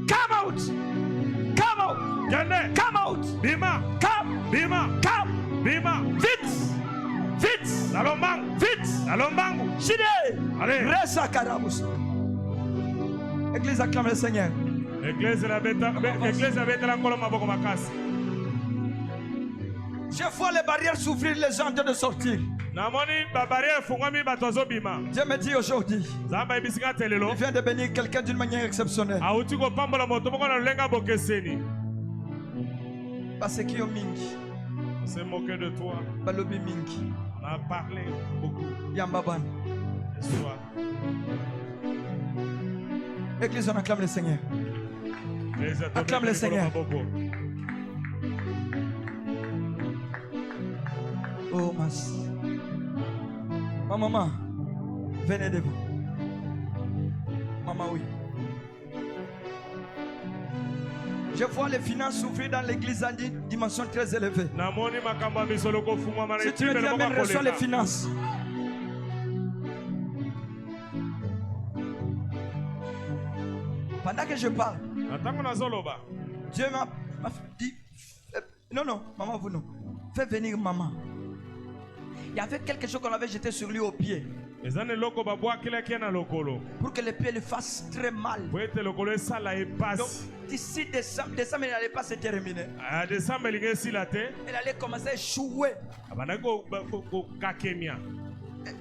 Come out. Come out. Come out. Bima. Come. Bima. Come. Bima. Vite. Vite. Alombangu. Vite. Alombangu. Chide. Allez. Resa Karabus. Église acclame le Seigneur. Église la bête la colombe boko makasi. Je vois les barrières s'ouvrir, les gens en train de sortir. Namoni ba barrière fungwami batozo bima. Dieu me dit aujourd'hui, Zamba ibisika telelo. il vient de bénir quelqu'un d'une manière exceptionnelle. Auti ko pambola moto moko na lenga bokeseni. Parce que yo mingi. On s'est moqué de toi. Balobi mingi. On a parlé beaucoup. Yambaban. Sois. Église, on acclame le Seigneur. Acclame le Seigneur. Oh, mas. Ma maman, venez devant. Maman, oui. Je vois les finances s'ouvrir dans l'église à une dimension très élevée. Si tu me dis amen, reçois les finances. Pendant que je parle, Dieu m'a dit, non, maman, vous non. Fais venir maman. Il y avait quelque chose qu'on avait jeté sur lui au pied. Pour que les pieds lui fassent très mal. Donc, d'ici décembre, il n'allait pas se terminer. Il allait commencer à échouer.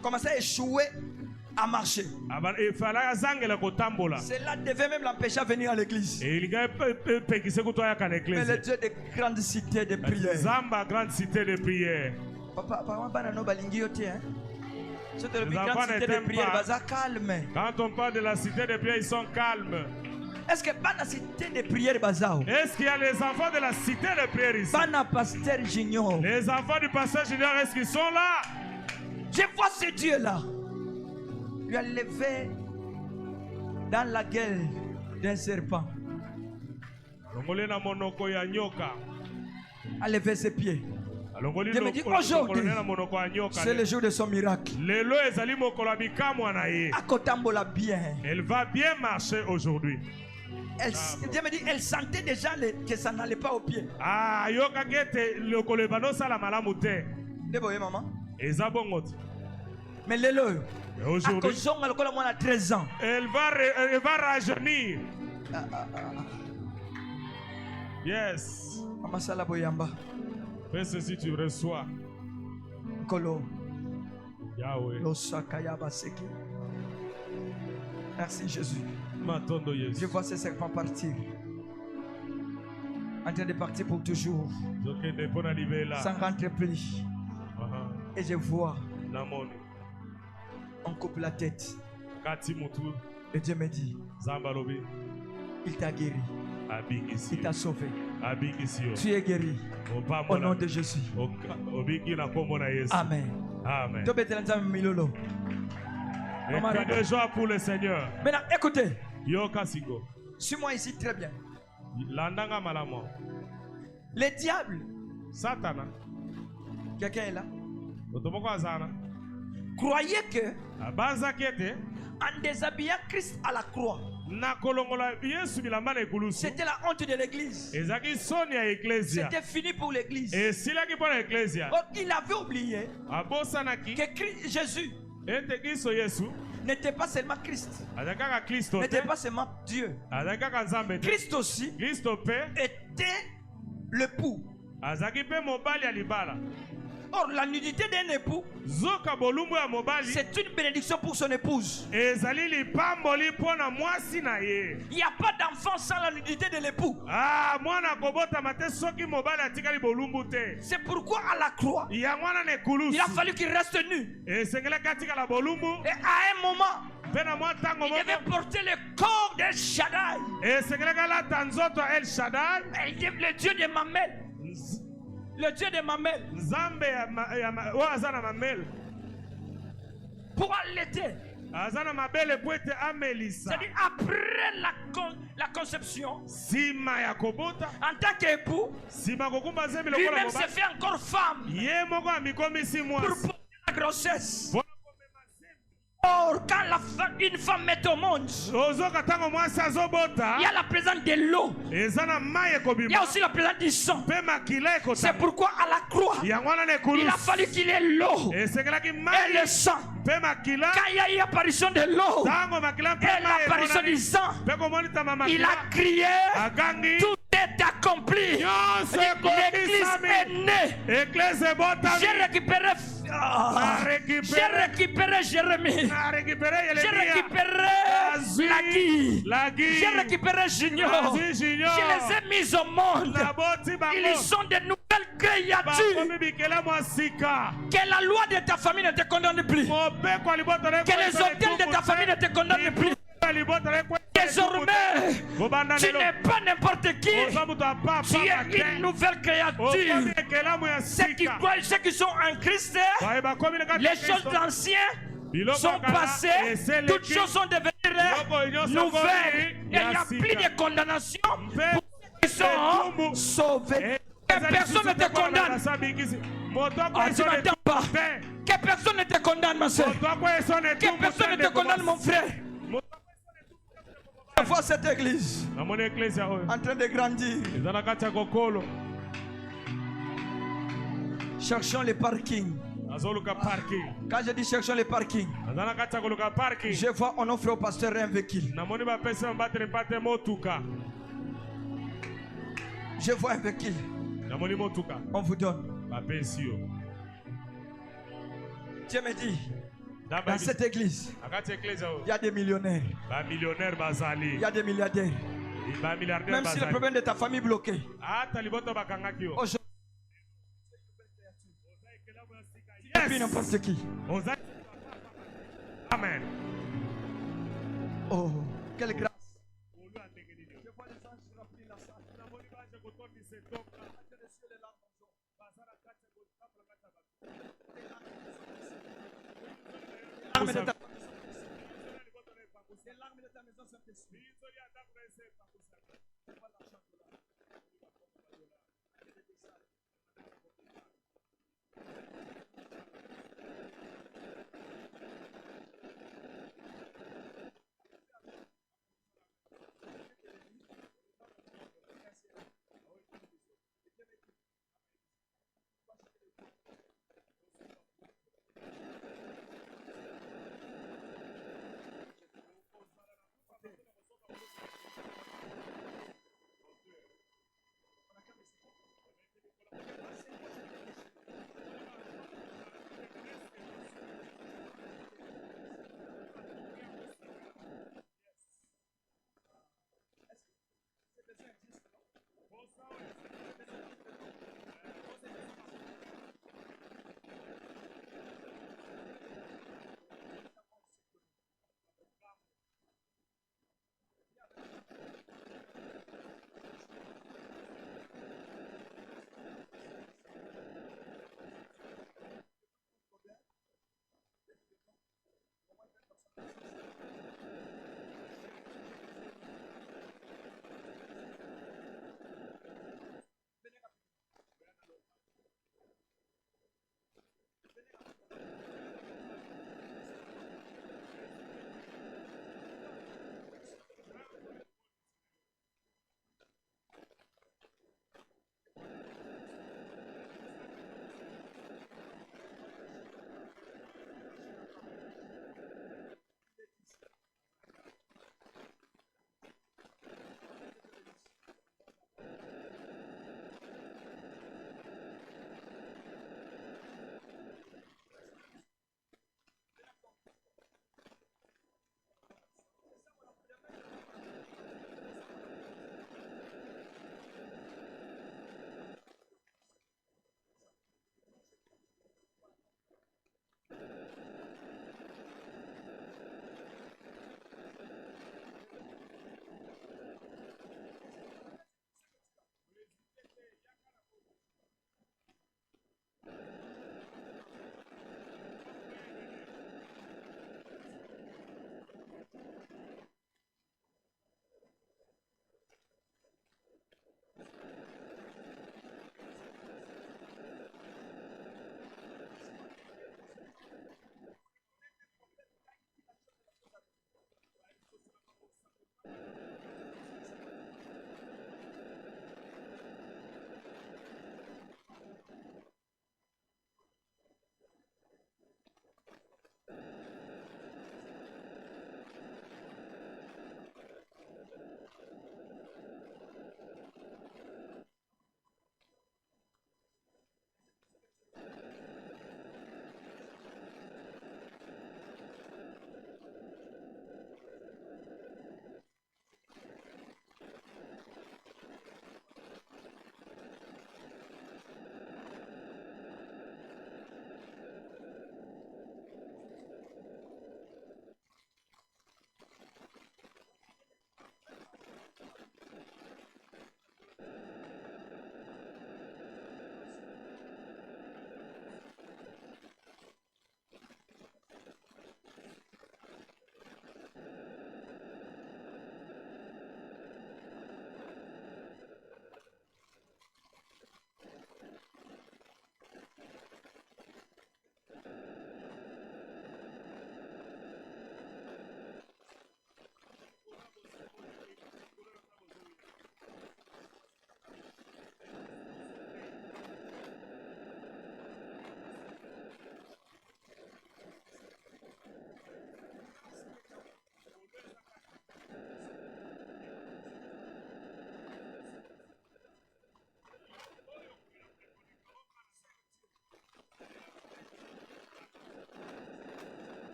Commencer à échouer à marcher. Cela devait même l'empêcher à venir à l'église. Mais le Dieu de grandes cités de prière. Papa, quand on parle de la cité de prière, ils sont calmes. Est-ce que dans la cité de prière bazao? Est-ce qu'il y a les enfants de la cité de prière ici? Pasteur Junior. Les enfants du pasteur Junior, est-ce qu'ils sont là? Je vois ce Dieu-là. Lui a levé dans la gueule d'un serpent. A levé ses pieds. Dieu me dit aujourd'hui, c'est le jour de son miracle. Akotambola bien. Elle va bien marcher aujourd'hui. Dieu me dit, elle sentait déjà que ça n'allait pas au pied. Ah, maman. Mais l'élo, aujourd'hui, elle a 13 ans. Elle va rajeunir. Yes. Maman Sala Boyamba. Fais ceci, tu reçois. Kolo. Yahweh. Merci Jésus. Je vois ces serpents partir. En train de partir pour toujours. Sans rentrer plus. Et je vois. On coupe la tête. Et Dieu me dit. Il t'a guéri. Il t'a sauvé. Tu es guéri. Au nom de Jésus. Amen. Amen. Et cri de joie pour le Seigneur. Maintenant, écoutez. Suis-moi ici très bien. Le diable. Satana. Quelqu'un est là. Croyez que en déshabillant Christ à la croix, c'était la honte de l'église. C'était fini pour l'église. Donc il avait oublié que Jésus n'était pas seulement Christ, n'était pas seulement Dieu. Christ aussi était l'époux. Or, la nudité d'un époux, c'est une bénédiction pour son épouse. Il n'y a pas d'enfant sans la nudité de l'époux. C'est pourquoi à la croix, il a fallu qu'il reste nu. Et à un moment, il devait porter le corps d'El Shaddai. Le Dieu de Mamel. Le Dieu de Mamel. Pour allaiter. C'est-à-dire après la conception. En tant qu'époux, lui-même s'est fait encore femme. Pour porter la grossesse. Or, quand une femme met au monde, il y a la présence de l'eau. Il y a aussi la présence du sang. C'est pourquoi à la croix, il a fallu qu'il ait l'eau et le sang. Quand il y a eu l'apparition de l'eau et l'apparition du sang, il a crié, tout est accompli. L'église est née. J'ai récupéré Jérémie. J'ai récupéré Lagui. J'ai récupéré Junior. Je les ai mis au monde. Ils sont de nouvelles créatures. Que la loi de ta famille ne te condamne plus. Que les hôtels de ta famille ne te condamnent plus. Désormais, tu n'es pas n'importe qui. Tu es une nouvelle créature. Ceux qui sont en Christ, les choses anciennes sont passées, toutes choses sont devenues nouvelles. Il n'y a plus de condamnation pour ceux qui sont sauvés. Que personne ne te condamne. Tu n'entends pas. Que personne ne te condamne, ma soeur. Que personne ne te condamne, mon frère. Vois cette église en train de grandir. Cherchons les parkings. Quand je dis cherchons les parkings, je vois on offre au pasteur un véhicule. Je vois un véhicule. On vous donne. Dieu me dit, dans cette église, il y a des millionnaires. Il y a des milliardaires. Même si le problème de ta famille est bloqué. Et puis n'importe qui. Amen. Oh, quelle grâce. Les larmes de ta maison sont essuiées.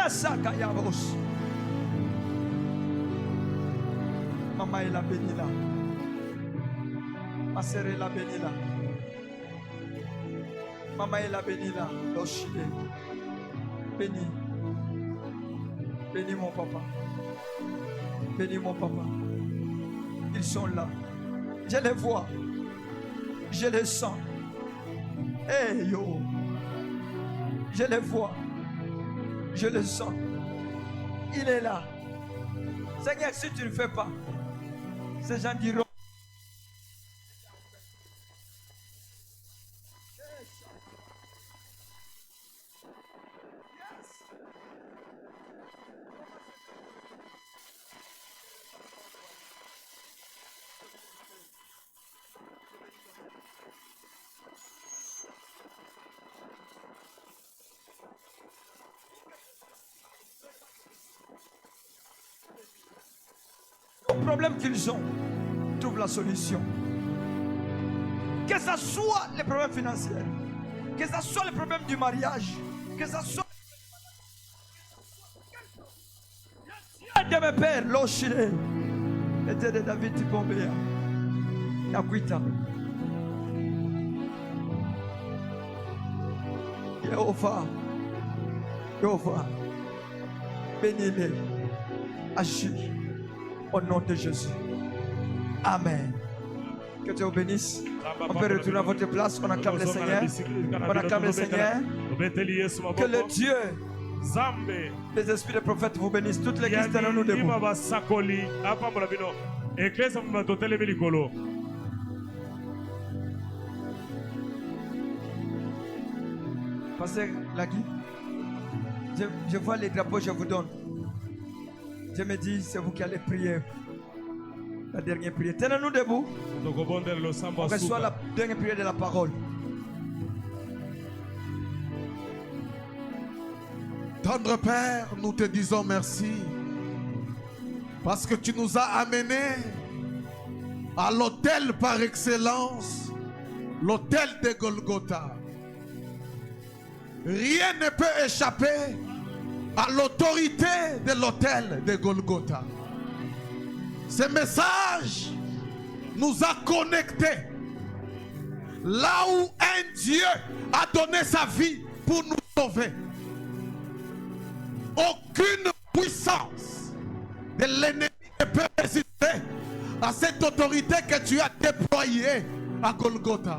Yes, Akayabos. Maman est la bénie là. Ma sœur est la bénie là. Maman est la bénie là. L'ochile. Béni. Bénis mon papa. Bénis mon papa. Ils sont là. Je les vois. Je les sens. Hey yo. Je les vois. Je le sens. Il est là. Seigneur, si tu ne le fais pas, ces gens diront. Le problème qu'ils ont, trouve la solution. Que ce soit les problèmes financiers, que ce soit les problèmes du mariage, que ce soit de mes pères, l'Oshire, et de David Tipombea, Yakuita, Yehova, bénis-les, agis. Au nom de Jésus. Amen. Que Dieu vous bénisse. On peut retourner à votre place. On acclame le Seigneur. On acclame le Seigneur. Que le Dieu des esprits des prophètes vous bénissent. Toutes les l'église de nous debout. Pasteur Lagui, je vois les drapeaux, je vous donne. Je me dis, c'est vous qui allez prier la dernière prière. Tenez-nous debout. On reçoit la dernière prière de la parole. Tendre Père, nous te disons merci parce que tu nous as amenés à l'autel par excellence, l'autel de Golgotha. Rien ne peut échapper à l'autorité de l'autel de Golgotha. Ce message nous a connectés là où un Dieu a donné sa vie pour nous sauver. Aucune puissance de l'ennemi ne peut résister à cette autorité que tu as déployée à Golgotha.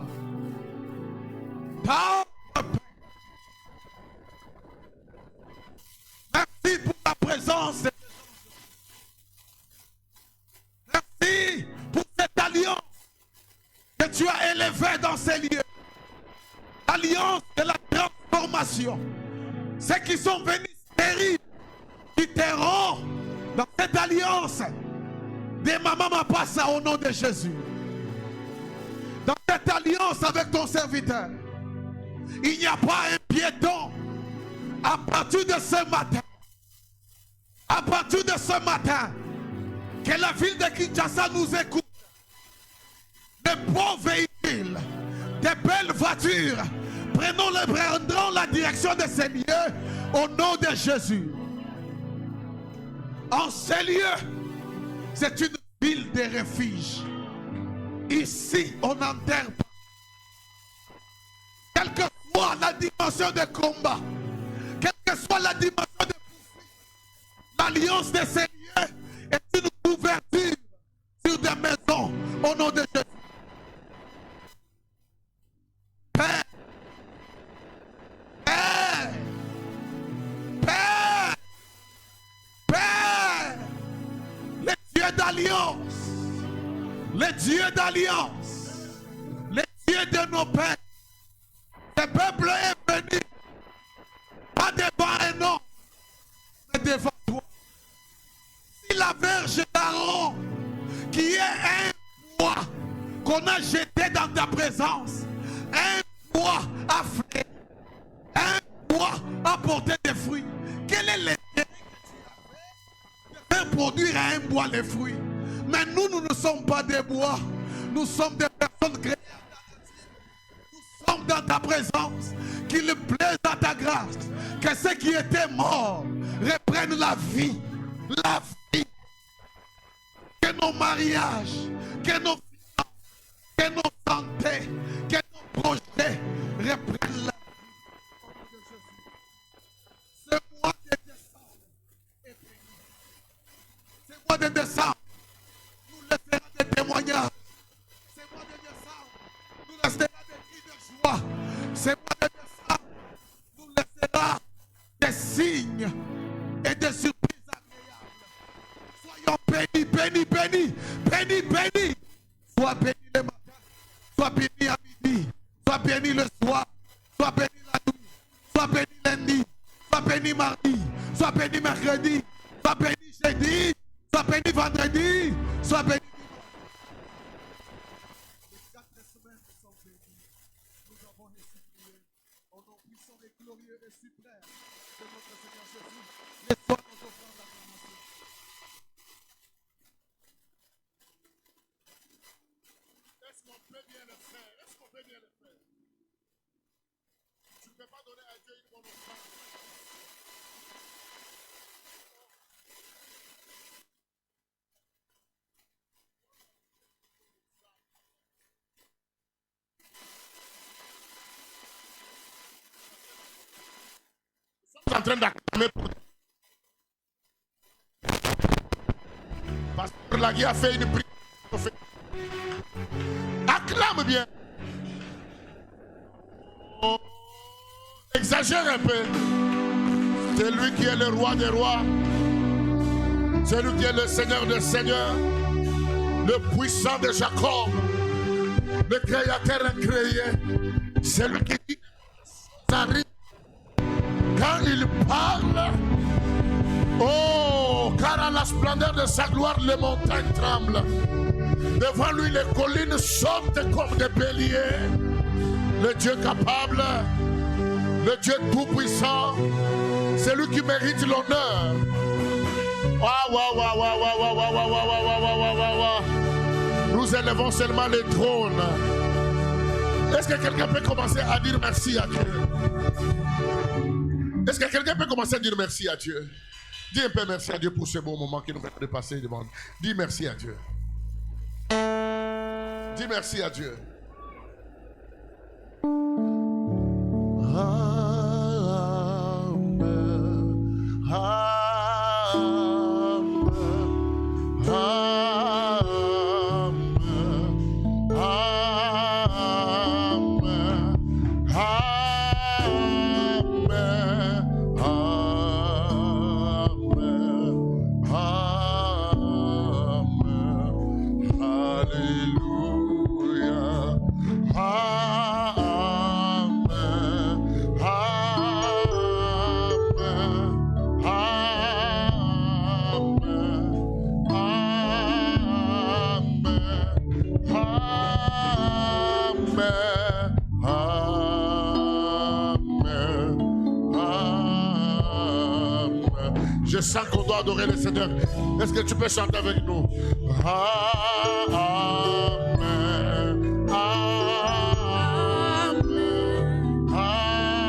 Merci pour la présence. Merci pour cette alliance que tu as élevée dans ces lieux. L'alliance de la transformation. Ceux qui sont venus stériles, qui t'auront dans cette alliance des mamans Mapassa au nom de Jésus. Dans cette alliance avec ton serviteur, il n'y a pas un piéton. À partir de ce matin, que la ville de Kinshasa nous écoute. De beaux véhicules, de belles voitures, prendront la direction de ces lieux au nom de Jésus. En ces lieux, c'est une ville de refuge. Ici, on n'enterre pas. Quelle que soit la dimension de combat, quelle que soit la dimension de poursuite, l'alliance de ces lieux est une couverture sur des maisons au nom de Jésus. Père, Père, Père, Père, les dieux d'alliance, les dieux d'alliance, les dieux de nos pères, le peuple est venu, pas devant un homme, mais devant toi. Si la Vierge d'Aaron, qui est un bois qu'on a jeté dans ta présence, un bois à fleur, un bois à porter des fruits, quel est l'intérêt que tu as fait de faire produire à un bois les fruits? Mais nous ne sommes pas des bois, nous sommes des personnes créées. Nous sommes dans ta présence, qu'il plaise à ta grâce, que ceux qui étaient morts reprenne la vie. La vie. Que nos mariages, que nos finances, que nos santé, que nos projets reprennent la vie. Ce mois de décembre est béni. Ce mois de décembre nous laissera des témoignages. Ce mois de décembre nous laissera des cris de joie. Ce mois de décembre nous laissera des signes et des surprises agréables. Soyons bénis, bénis, bénis, bénis, bénis. Sois béni le matin, sois béni à midi, sois béni le soir, sois béni la nuit, sois béni lundi, sois béni mardi, sois béni mercredi, sois béni jeudi, sois béni vendredi, sois béni dimanche. Les 4 semaines sont bénies. Nous avons ainsi prié au nom puissant et glorieux et suprême de notre Seigneur Jésus. Laisse-toi nos offrandes d'acclamation. Est-ce qu'on peut bien le faire? Est-ce qu'on peut bien le faire? Tu ne peux pas donner à Dieu une bonne offrande. En train d'acclamer pour Pasteur Lagui a fait une prière. Acclame bien. Oh, exagère un peu. C'est lui qui est le roi des rois. C'est lui qui est le Seigneur des seigneurs. Le puissant de Jacob. Le créateur incréé. C'est lui qui dit ça arrive. Quand il parle, oh, car à la splendeur de sa gloire, les montagnes tremblent. Devant lui, les collines sautent comme des béliers. Le Dieu capable, le Dieu tout-puissant, c'est lui qui mérite l'honneur. Nous élevons seulement les trônes. Est-ce que quelqu'un peut commencer à dire merci à Dieu? Est-ce que quelqu'un peut commencer à dire merci à Dieu? Dis un peu merci à Dieu pour ce bon moment qui nous vient de passer. Dis merci à Dieu. Dis merci à Dieu. Je sens qu'on doit adorer le Seigneur. Est-ce que tu peux chanter avec nous? Amen. Amen. Amen. Amen.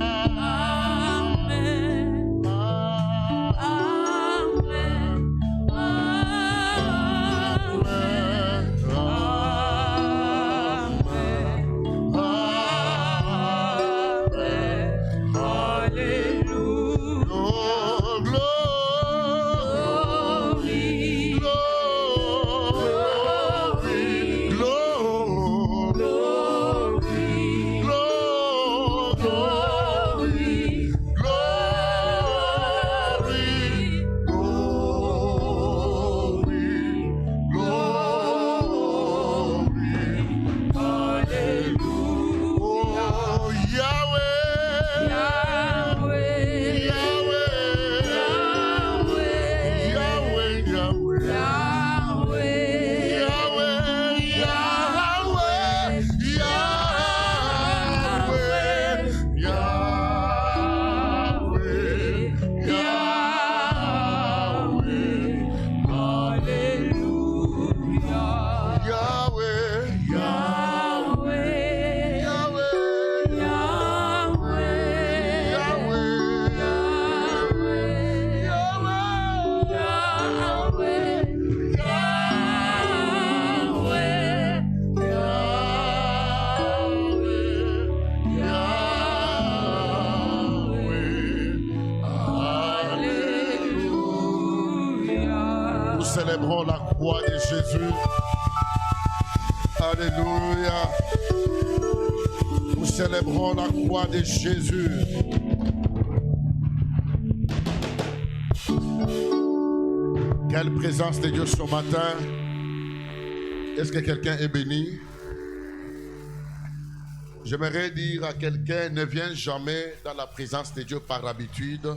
célébrons la croix de Jésus. Alléluia. Nous célébrons la croix de Jésus. Quelle présence de Dieu ce matin. Est-ce que quelqu'un est béni? J'aimerais dire à quelqu'un, ne viens jamais dans la présence de Dieu par habitude.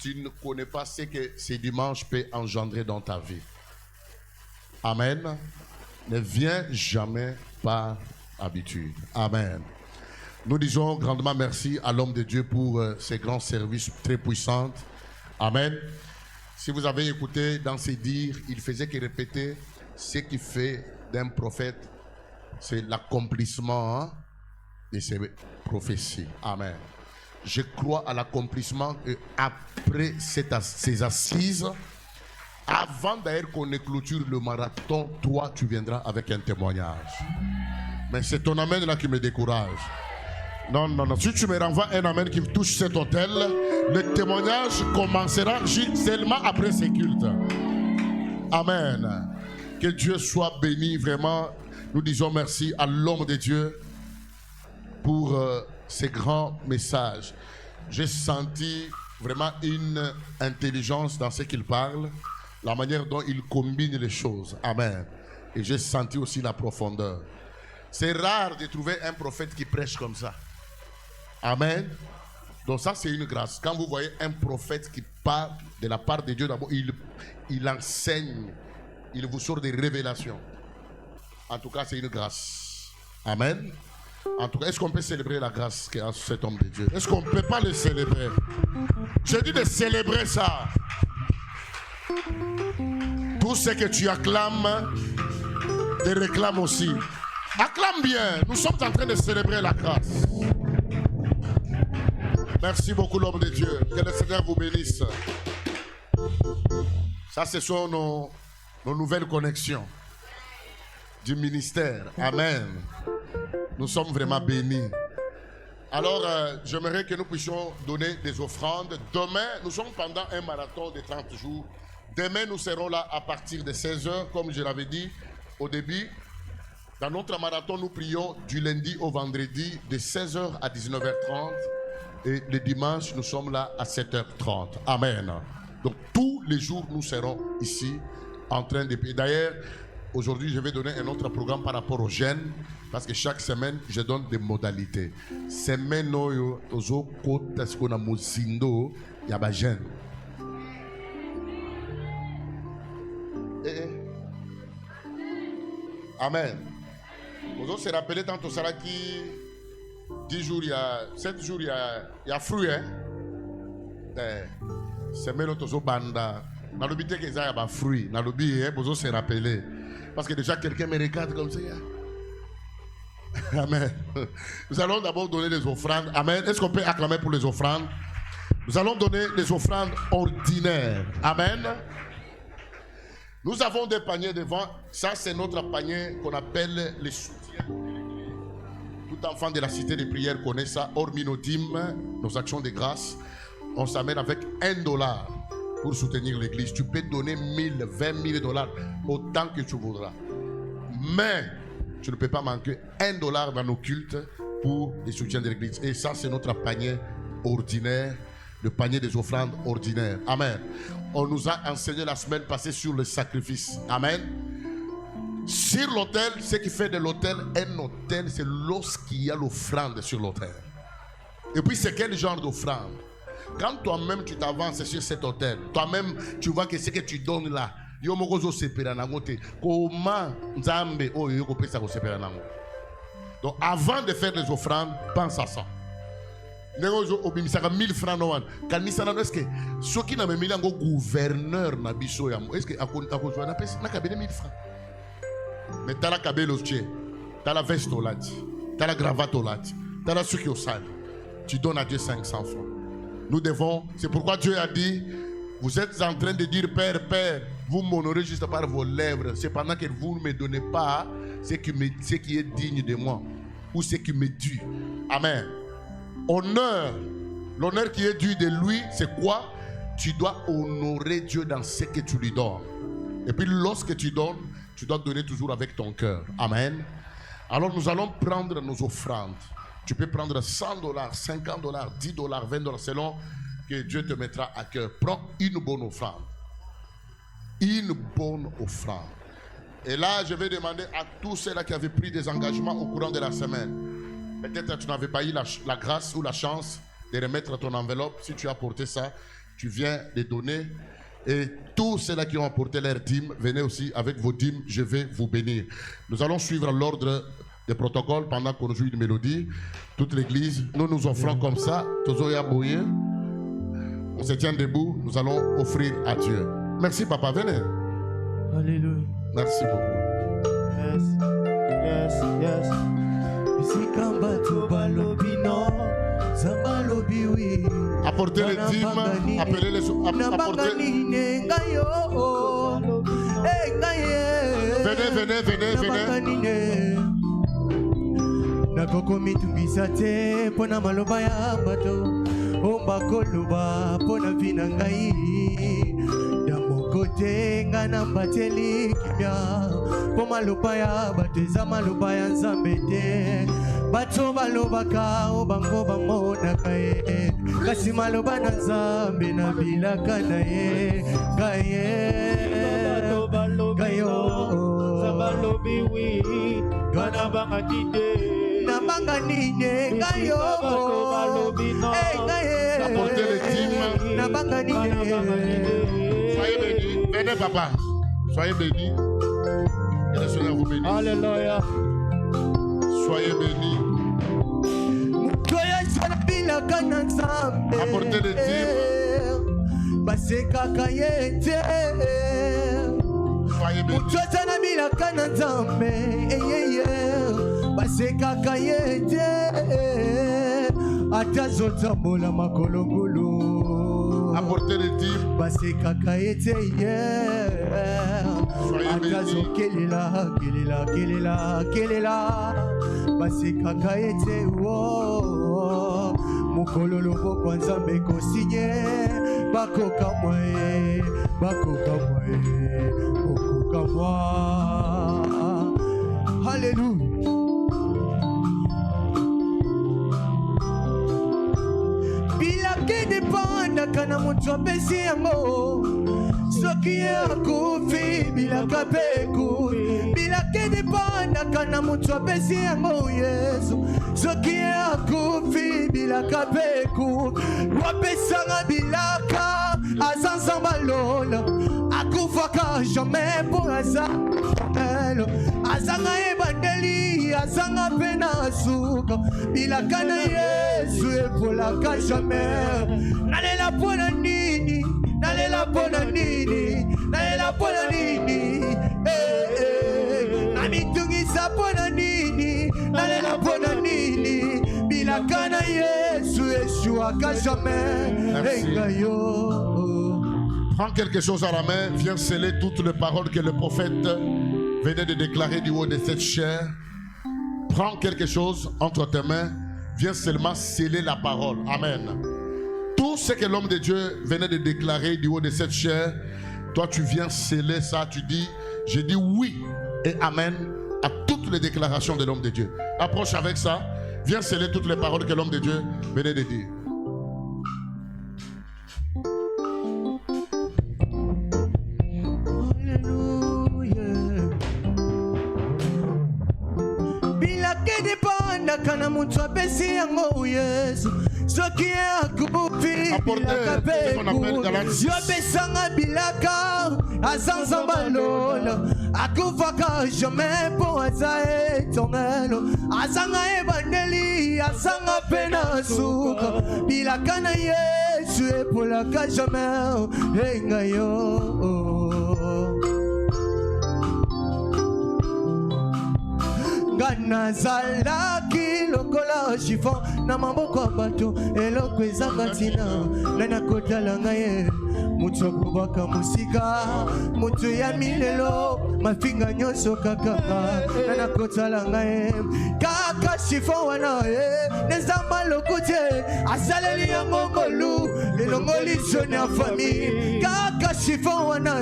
Tu ne connais pas ce que ce dimanche peut engendrer dans ta vie. Amen. Ne viens jamais par habitude. Amen. Nous disons grandement merci à l'homme de Dieu pour ses grands services très puissants. Amen. Si vous avez écouté dans ses dires, il faisait que répéter ce qui fait d'un prophète, c'est l'accomplissement de ses prophéties. Amen. Je crois à l'accomplissement et après ces assises, avant d'ailleurs qu'on clôture le marathon, toi tu viendras avec un témoignage. Mais c'est ton amen là qui me décourage. Non. Si tu me renvoies un amen qui me touche cet hôtel, le témoignage commencera seulement après ces cultes. Amen. Que Dieu soit béni vraiment. Nous disons merci à l'homme de Dieu pour ces grands messages. J'ai senti vraiment une intelligence dans ce qu'il parle, la manière dont il combine les choses. Amen. Et j'ai senti aussi la profondeur. C'est rare de trouver un prophète qui prêche comme ça. Amen. Donc ça c'est une grâce. Quand vous voyez un prophète qui parle de la part de Dieu, d'abord il enseigne, il vous sort des révélations. En tout cas c'est une grâce. Amen. En tout cas, est-ce qu'on peut célébrer la grâce qu'a cet homme de Dieu? Est-ce qu'on ne peut pas le célébrer? J'ai dit de célébrer ça. Tout ce que tu acclames, te réclame aussi. Acclame bien. Nous sommes en train de célébrer la grâce. Merci beaucoup l'homme de Dieu. Que le Seigneur vous bénisse. Ça, ce sont nos nouvelles connexions du ministère. Amen. Nous sommes vraiment bénis. Alors, j'aimerais que nous puissions donner des offrandes. Demain, nous sommes pendant un marathon de 30 jours. Demain, nous serons là à partir de 16h, comme je l'avais dit au début. Dans notre marathon, nous prions du lundi au vendredi de 16h à 19h30. Et le dimanche, nous sommes là à 7h30. Amen. Donc, tous les jours, nous serons ici en train de prier. D'ailleurs, aujourd'hui, je vais donner un autre programme par rapport aux jeunes. Parce que chaque semaine, je donne des modalités. Semaine où ozo kota ce qu'on a mozindo, il y a des jeunes. Amen. Ozo se rappeler tant au Saraki 10 jours, il y a 7 jours, il y a fruit. Semaine où ozo banda. Dans le but que il y a des fruits. Dans le but, ozo se rappeler. Parce que déjà quelqu'un me regarde comme ça. Amen. Nous allons d'abord donner les offrandes. Amen. Est-ce qu'on peut acclamer pour les offrandes? Nous allons donner les offrandes ordinaires. Amen. Nous avons des paniers devant. Ça, c'est notre panier qu'on appelle les soutiens de l'église. Tout enfant de la cité de prière connaît ça. Hormis nos dîmes, nos actions de grâce, on s'amène avec $1 pour soutenir l'église. Tu peux donner 1000, 20 000 $, autant que tu voudras. Mais tu ne peux pas manquer $1 dans nos cultes pour les soutiens de l'église. Et ça, c'est notre panier ordinaire, le panier des offrandes ordinaires. Amen. On nous a enseigné la semaine passée sur le sacrifice. Amen. Sur l'autel, ce qui fait de l'autel un autel, c'est lorsqu'il y a l'offrande sur l'autel. Et puis, c'est quel genre d'offrande? Quand toi-même tu t'avances sur cet autel, toi-même tu vois que ce que tu donnes là, comment Nzambe donc avant de faire les offrandes, pense à ça. 1000 francs noan. Est-ce que ceux qui n'ont mis un gouverneur na biso est-ce que akozwa na pesa na kabele 1000 francs? Mais t'as la kabelo tché, t'as la veste au lati, t'as la cravate au lati, t'as la suki au sale. Tu donnes à Dieu 500 francs. Nous devons, c'est pourquoi Dieu a dit, vous êtes en train de dire Père, Père, vous m'honorez juste par vos lèvres. C'est pendant que vous ne me donnez pas ce qui est digne de moi ou ce qui me dû. Amen. Honneur, l'honneur qui est dû de lui, c'est quoi? Tu dois honorer Dieu dans ce que tu lui donnes. Et puis lorsque tu donnes, tu dois donner toujours avec ton cœur. Amen. Alors nous allons prendre nos offrandes. Tu peux prendre $100, $50, $10, $20 selon que Dieu te mettra à cœur. Prends une bonne offrande. Une bonne offrande. Et là, je vais demander à tous ceux-là qui avaient pris des engagements au courant de la semaine. Peut-être que tu n'avais pas eu la grâce ou la chance de remettre ton enveloppe. Si tu as apporté ça, tu viens de donner. Et tous ceux-là qui ont apporté leur dîme, venez aussi avec vos dîmes, je vais vous bénir. Nous allons suivre l'ordre des protocoles pendant qu'on joue une mélodie. Toute l'église, nous nous offrons comme ça. On se tient debout, nous allons offrir à Dieu. Merci papa, venez. Alléluia. Merci beaucoup. Yes, yes, yes. Apportez les dîmes, appelez les apportez. Venez. Nakokomi tumbisa te pona maloba ya bato omba koloba pona vina ngai ya mokote nga na bateli kimia po maloba ya bato eza maloba ya nzambe te bato balobaka o bango bamonaka ye kasi maloba na nzambe na bilaka na ye Zabalobi wi gana bangatide Namanga nine gayo apportez les dîmes. Namanga nine. Soyez bénis. Venez papa. Soyez bénis. Que le Seigneur vous bénisse. Alléluia. Soyez bénis. Apportez les dîmes. Baseka kayete. Soyez bénis. Mutotana bila kana nzambe. Baseka kayete. Atazotambola makolongolo. Apportez les dîmes. Baseka kayete. Atazo kelela. Baseka kayete. Mukololo kwa nzambe ko signé. Bakoka mwae. Alléluia. Bilake depanda kana mutu apesi yango soki akufi bilaka peku bilake depanda kana mutu apesi yango Yesu soki akufi bilaka peku wapesanga bilaka azanzamba lola akufaka jamais pour aza azanga ebandeli azanga pena suka bilaka na Yesu epolaka jamais nalela pona nini namitungisa pona nini nalela pona nini bilaka na Yesu eshuaka jamais engayo. Prends quelque chose à la main, viens sceller toutes les paroles que le prophète venait de déclarer du haut de cette chair. Prends quelque chose entre tes mains, viens seulement sceller la parole. Amen. Tout ce que l'homme de Dieu venait de déclarer du haut de cette chair, toi tu viens sceller ça, tu dis, je dis oui et amen à toutes les déclarations de l'homme de Dieu. Approche avec ça, viens sceller toutes les paroles que l'homme de Dieu venait de dire. Kana mutu apesi yango Yesu soki akufi bilaka peku yopesanga bilaka azanzamba lola akufaka jamais po aza éternel azanga ebandeli azanga pena suka bilaka na Yesu epolaka jamais engayo. Nazalaki lokola chiffon na maboko ya bato eloko ezanga ntina nani akotala ngai mutu akobaka mosika mutu ya milelo mafinga nyonso kakanga nani akotala ngai kaka chiffon wana nezamba lokutie asaleli yango ngolu elongoli jone ya famille kaka chiffon wana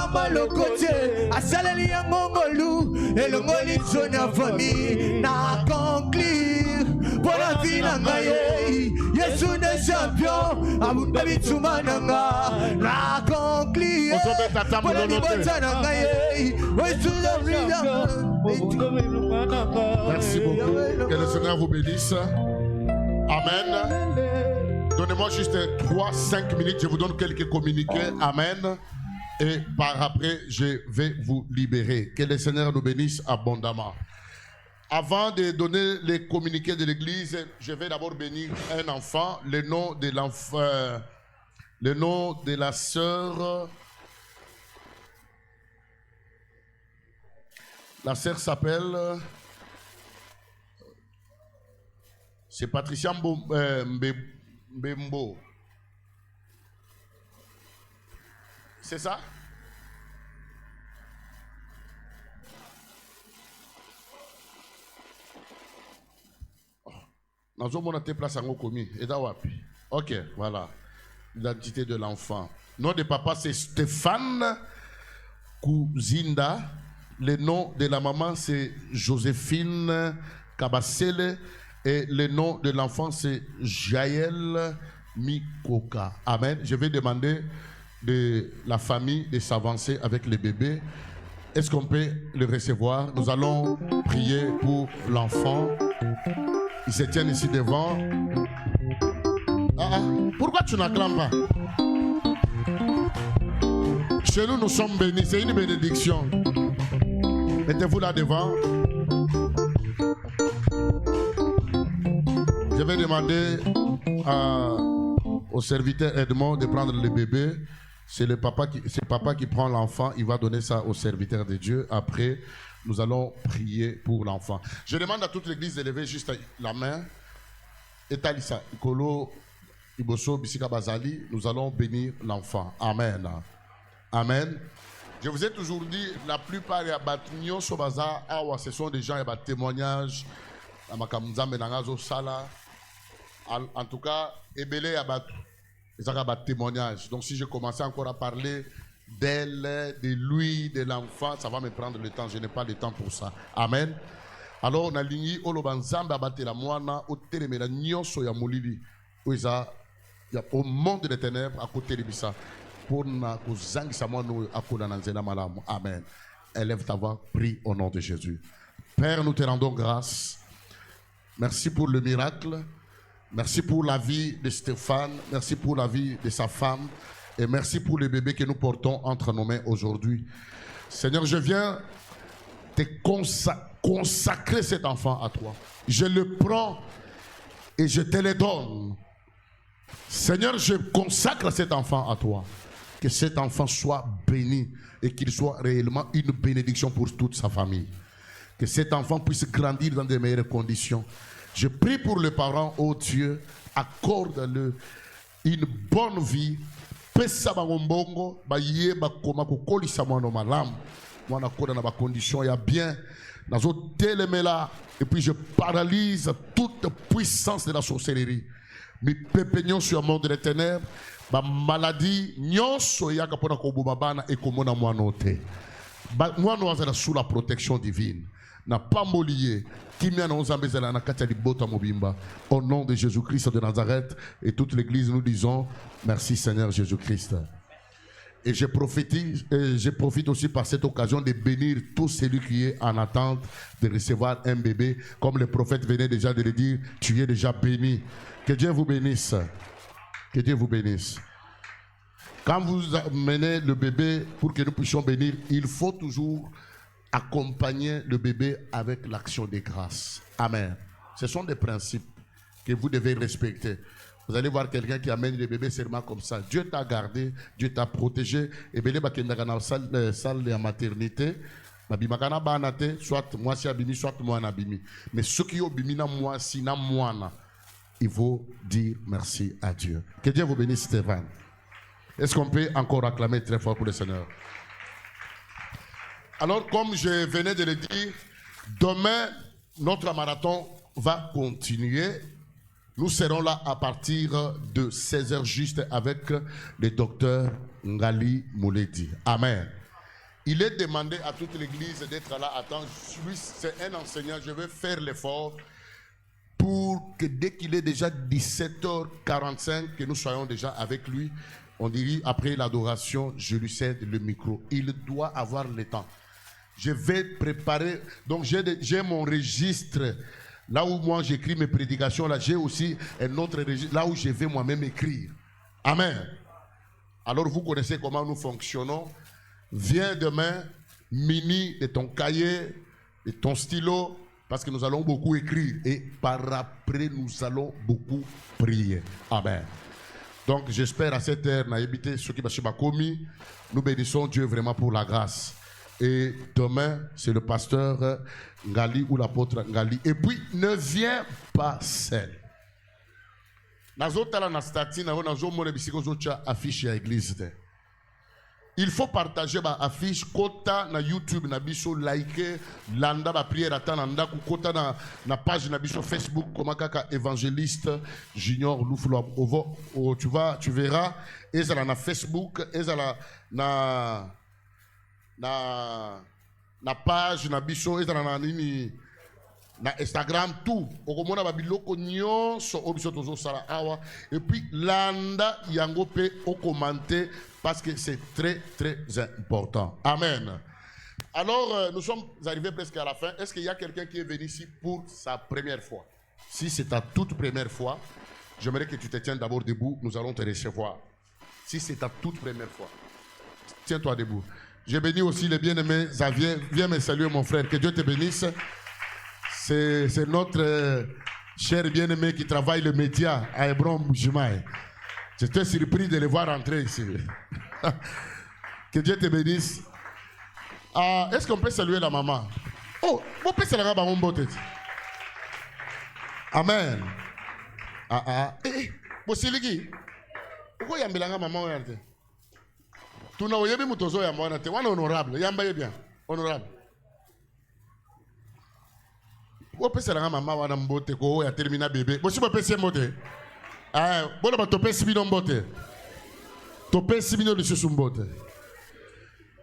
pamba lokote asaleli ya ngongolu elongoli zone ya famille na conclure pour la vie na ngai Yesu ne champion abunda bituma na nga na conclure pour la libota na ngai Yesu Merci beaucoup. Que le Seigneur vous bénisse. Amen. Donnez-moi juste 3-5 minutes. Je vous donne quelques communiqués. Amen. Et par après, je vais vous libérer. Que le Seigneur nous bénisse abondamment. Avant de donner les communiqués de l'église, je vais d'abord bénir un enfant. Le nom de l'enfant, le nom de la sœur. La sœur s'appelle. C'est Patricia Mbembo. C'est ça? Nous avons monté place à Ngokomi. Et d'awapi. Ok, voilà. L'identité de l'enfant. Nom de papa, c'est Stéphane Kouzinda. Le nom de la maman, c'est Joséphine Kabasele. Et le nom de l'enfant, c'est Jaël Mikoka. Amen. Je vais demander de la famille de s'avancer avec les bébés. Est-ce qu'on peut le recevoir? Nous allons prier pour l'enfant. Ils se tiennent ici devant. Pourquoi tu n'acclames pas? Chez nous, nous sommes bénis. C'est une bénédiction. Mettez-vous là devant. Je vais demander au serviteur Edmond de prendre le bébé. C'est papa qui prend l'enfant. Il va donner ça au serviteur de Dieu. Après, nous allons prier pour l'enfant. Je demande à toute l'église de lever juste la main. Etalisa, Ikolo, Iboso, Bisika Bazali. Nous allons bénir l'enfant. Amen. Amen. Je vous ai toujours dit, la plupart des bâtiments sur Baza, ce sont des gens qui ont des témoignages. En tout cas, Ebele a des témoignages. Donc si je commençais encore à parler d'elle, de lui, de l'enfant, ça va me prendre le temps. Je n'ai pas le temps pour ça. Amen. Alors, on a ligné Olobanzamba abatté la moana, au télémé, nyonso ya molili. Au monde des ténèbres, à côté de ça. Pour na kuzangi samano akuna nanzela malamu. Amen. Élève ta voix, prie au nom de Jésus. Père, nous te rendons grâce. Merci pour le miracle. Merci pour la vie de Stéphane. Merci pour la vie de sa femme. Et merci pour le bébé que nous portons entre nos mains aujourd'hui. Seigneur, je viens te consacrer cet enfant à toi. Je le prends et je te le donne. Seigneur, je consacre cet enfant à toi. Que cet enfant soit béni et qu'il soit réellement une bénédiction pour toute sa famille. Que cet enfant puisse grandir dans de meilleures conditions. Je prie pour les parents, oh Dieu, accorde-le une bonne vie. Pesa bangombongo, baye bakoma kokolisa mwana malamu. Mwana koda na ba condition ya bien. Nazo telemela et puis je paralyse toute puissance de la sorcellerie. Mi pepegnon sur le monde des ténèbres. Ba maladie nyonso yaka pona ko bumabana et komona mwanote. Ba mwana wazala sous la protection divine. Na pas molié. Au nom de Jésus-Christ de Nazareth et toute l'église, nous disons merci Seigneur Jésus-Christ. Et je profite aussi par cette occasion de bénir tout celui qui est en attente de recevoir un bébé. Comme le prophète venait déjà de le dire, tu es déjà béni. Que Dieu vous bénisse. Que Dieu vous bénisse. Quand vous amenez le bébé pour que nous puissions bénir, il faut toujours accompagner le bébé avec l'action de grâce. Amen. Ce sont des principes que vous devez respecter. Vous allez voir quelqu'un qui amène le bébé seulement comme ça. Dieu t'a gardé, Dieu t'a protégé. Et bien, il y a une salle de maternité. Soit moi si abimi, soit moi n'abimi. Mais ceux qui ont abimi, moi si na moi, il faut dire merci à Dieu. Que Dieu vous bénisse, Stéphane. Est-ce qu'on peut encore acclamer très fort pour le Seigneur? Alors, comme je venais de le dire, demain, notre marathon va continuer. Nous serons là à partir de 16h juste avec le docteur Ngali Mouledi. Amen. Il est demandé à toute l'église d'être là. Attends, lui, c'est un enseignant. Je vais faire l'effort pour que dès qu'il est déjà 17h45, que nous soyons déjà avec lui. On dirait après l'adoration, je lui cède le micro. Il doit avoir le temps. Je vais préparer. Donc j'ai mon registre. Là où moi j'écris mes prédications, là j'ai aussi un autre registre. Là où je vais moi-même écrire. Amen. Alors vous connaissez comment nous fonctionnons. Viens demain, muni de ton cahier, de ton stylo, parce que nous allons beaucoup écrire. Et par après, nous allons beaucoup prier. Amen. Donc j'espère à cette heure, nous bénissons Dieu vraiment pour la grâce. Et demain, c'est le pasteur Ngali ou l'apôtre Ngali. Et puis, ne viens pas seul. Il faut partager ma affiche kota na YouTube na biso like landa ba prière atananda ku kota na page na biso Facebook comme kaka évangéliste Junior Louflo tu verras ezala na Facebook ezala na page na biso ezala na nini na Instagram tout okomona ba biloko nyonso obiso tozo sala awa et puis landa yango pe o commenter parce que c'est très très important. Amen. Alors nous sommes arrivés presque à la fin. Est-ce qu'il y a quelqu'un qui est venu ici pour sa première fois? Si c'est ta toute première fois, j'aimerais que tu te tiennes d'abord debout. Nous allons te recevoir. Si c'est ta toute première fois, tiens-toi debout. Je bénis aussi les bien-aimés Xavier. Viens me saluer mon frère. Que Dieu te bénisse. C'est notre cher bien-aimé qui travaille le média à Hébron Boujimaï. J'étais surpris de les voir entrer ici. Que Dieu te bénisse. Est-ce qu'on peut saluer la maman? Oh, on peut saluer la maman. Amen. Bosiligi. Pourquoi il y a un maman? Tu n'as pas vu mutozo ya mwana te. Wana honorable. Yamba ye bien. Honorable. On peut saluer la maman wana mbote ko ya termina bébé. Bosi ba pese mbote. Bon, bah, topé simino mbote. Topé simino de ce mbote.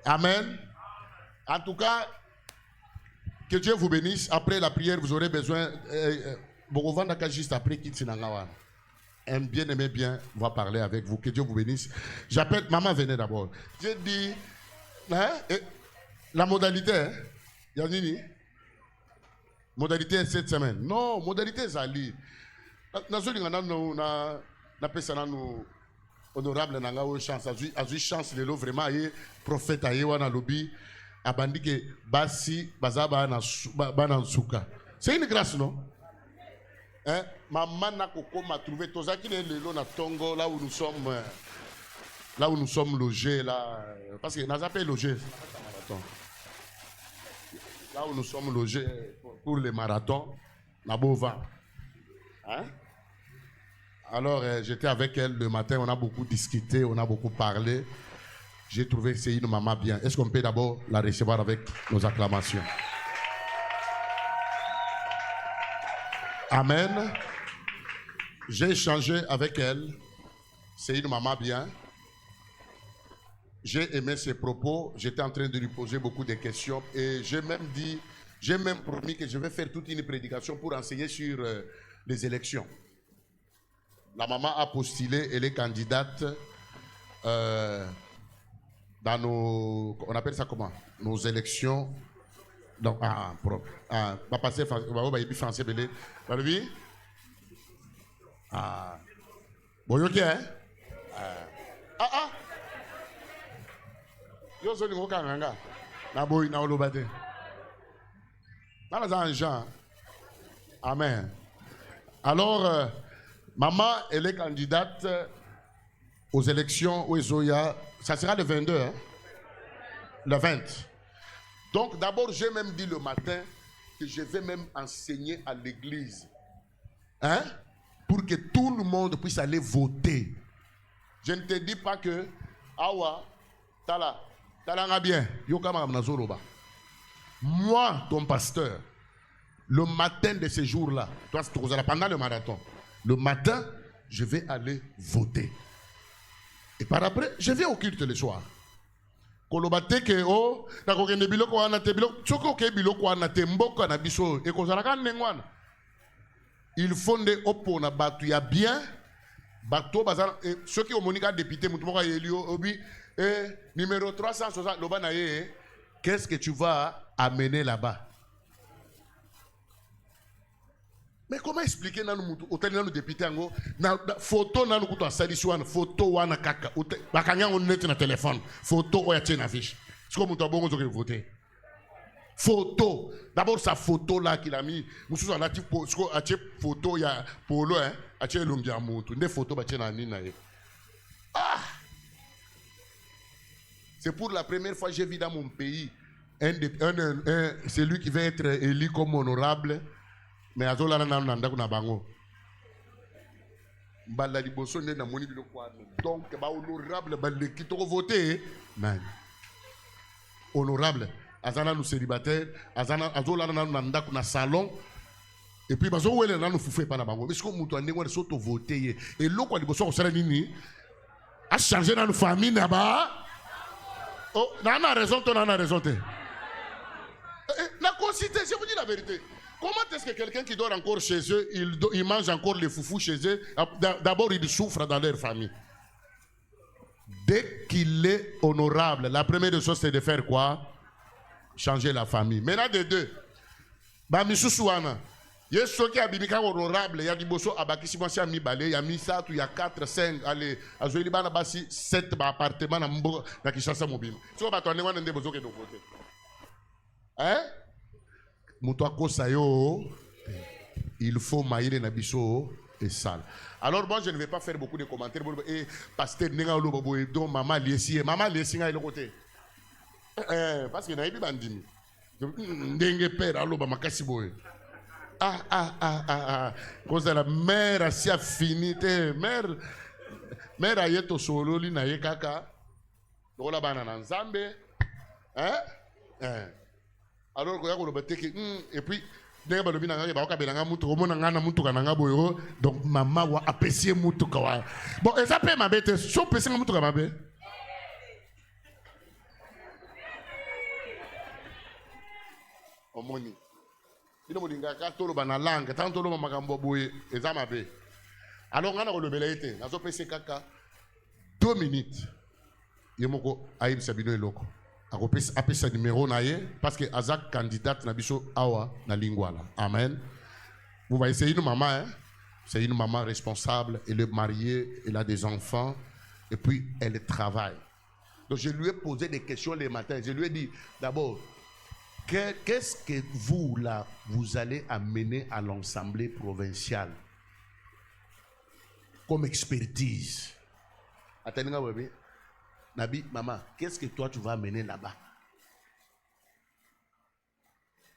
Amen. En tout cas, que Dieu vous bénisse. Après la prière, vous aurez besoin. Bogovanda juste après Kitsinangawa. Un bien-aimé bien va parler avec vous. Que Dieu vous bénisse. J'appelle. Maman, venez d'abord. J'ai dit. La modalité. Hein? Yanini. Modalité cette semaine. Non, modalité Zali. Na pesa nanu honorable nanga o chance azui chance lelo vraiment ye prophète aye wana lobi abandi ke basi bazaba na bana nsuka. C'est une grâce non? Hein? Maman na kokoma trouver tozaki lelo na Tongo là où nous sommes logés là parce que n'a pas logé là où nous sommes logés pour les marathons na Bova. Hein? Alors j'étais avec elle le matin, on a beaucoup discuté, on a beaucoup parlé. J'ai trouvé que c'est une maman bien. Est-ce qu'on peut d'abord la recevoir avec nos acclamations? Amen. J'ai échangé avec elle. C'est une maman bien. J'ai aimé ses propos. J'étais en train de lui poser beaucoup de questions. Et j'ai même promis que je vais faire toute une prédication pour enseigner sur les élections. La maman a postulé, elle est candidate dans nos... On appelle ça comment? Nos élections. Donc, va passer français, belé. Oui? Bon, ok, hein? Yo, so, n'importe quoi, na boy, na olobate. Dans les gens. Amen. Alors, maman, elle est candidate aux élections au Ezoya. Ça sera le 22, hein? Le 20. Donc, d'abord, j'ai même dit le matin que je vais même enseigner à l'église. Hein? Pour que tout le monde puisse aller voter. Je ne te dis pas que, awa, talanga bien, yokama mnazoroba. Moi, ton pasteur, le matin de ce jour-là, toi, pendant le marathon, le matin, je vais aller voter. Et par après, je vais au culte le soir. koloba te ke o nakokende biloko wana te biloko soki oke biloko wana te mboka na biso ekozalaka ndenge wana. Il faut nde opona bato ya bien bato bazana ceux qui ont monika député mutu moko yelio obi numéro 360 loba na ye qu'est-ce que tu vas amener là-bas? Mais comment expliquer nanu mutu otali nanu député ango na photo nanu kuto asalisi wana photo wana kaka bakanga on net na téléphone photo oya tena affiche siko mutu abongo zoke voter photo d'abord sa photo là qu'il a mis mususu alati siko atie photo ya polo hein atie longi ya mutu nde photo ba tena nini na ye. Ah, c'est pour la première fois que j'ai vu dans mon pays celui qui va être élu comme honorable. Mais azola na nanda kuna bango mbala liboso nde na moni biloko wana donc ba honorable ba le kitoko voter man honorable azana nous célibataire azana azola na nanda kuna salon et puis bazo wele na nous fufé pa na bango parce que mutu ande ngwa soto voter ye et loko liboso ko sala nini a changer na nous famille na ba oh na raison to na raison te na concité je vous dis la vérité. Comment est-ce que quelqu'un qui dort encore chez eux, il mange encore les foufous chez eux, d'abord il souffre dans leur famille. Dès qu'il est honorable, la première des choses c'est de faire quoi? Changer la famille. Maintenant de deux, Bamisusuana, il y a ceux qui habitent honorable, il y a des bosso abakisi moi si ami balé, il y a mis ça, il y a 4, 5, allez, à Zoélibana basi 7 appartements dans Kishasa mobile. Si on va tourner on a des bosso qui doivent voter. Hein? Il faut mailler na biso et sale. Alors moi je ne vais pas faire beaucoup de commentaires et pasteur nenga lobo donc maman liesi nga le côté parce que na yebi bandimi ndenge père aloba makasi boy cause la mère a si affinité mère ayeto solo li na ye kaka lokola bana na nzambe alors et puis donc maman wa apprécier mutuka wa bon et ça peut ma bête so pesi mutuka ma bête omoni ino molinga ka tolo bana langue tant tolo makambo boye et ça ma bête alors ngana ko lobela ete nazo pesi kaka 2 minutes yemoko ayib sabino eloko appeler sa numéro parce que Azak candidate na biso awa na lingwala. Amen. Vous voyez, c'est une maman, hein? C'est une maman responsable, elle est mariée, elle a des enfants et puis elle travaille. Donc je lui ai posé des questions les matins. Je lui ai dit d'abord, qu'est-ce que vous là vous allez amener à l'Assemblée provinciale comme expertise? Attendez-moi, bébé. Nabi, maman, qu'est-ce que toi tu vas amener là-bas?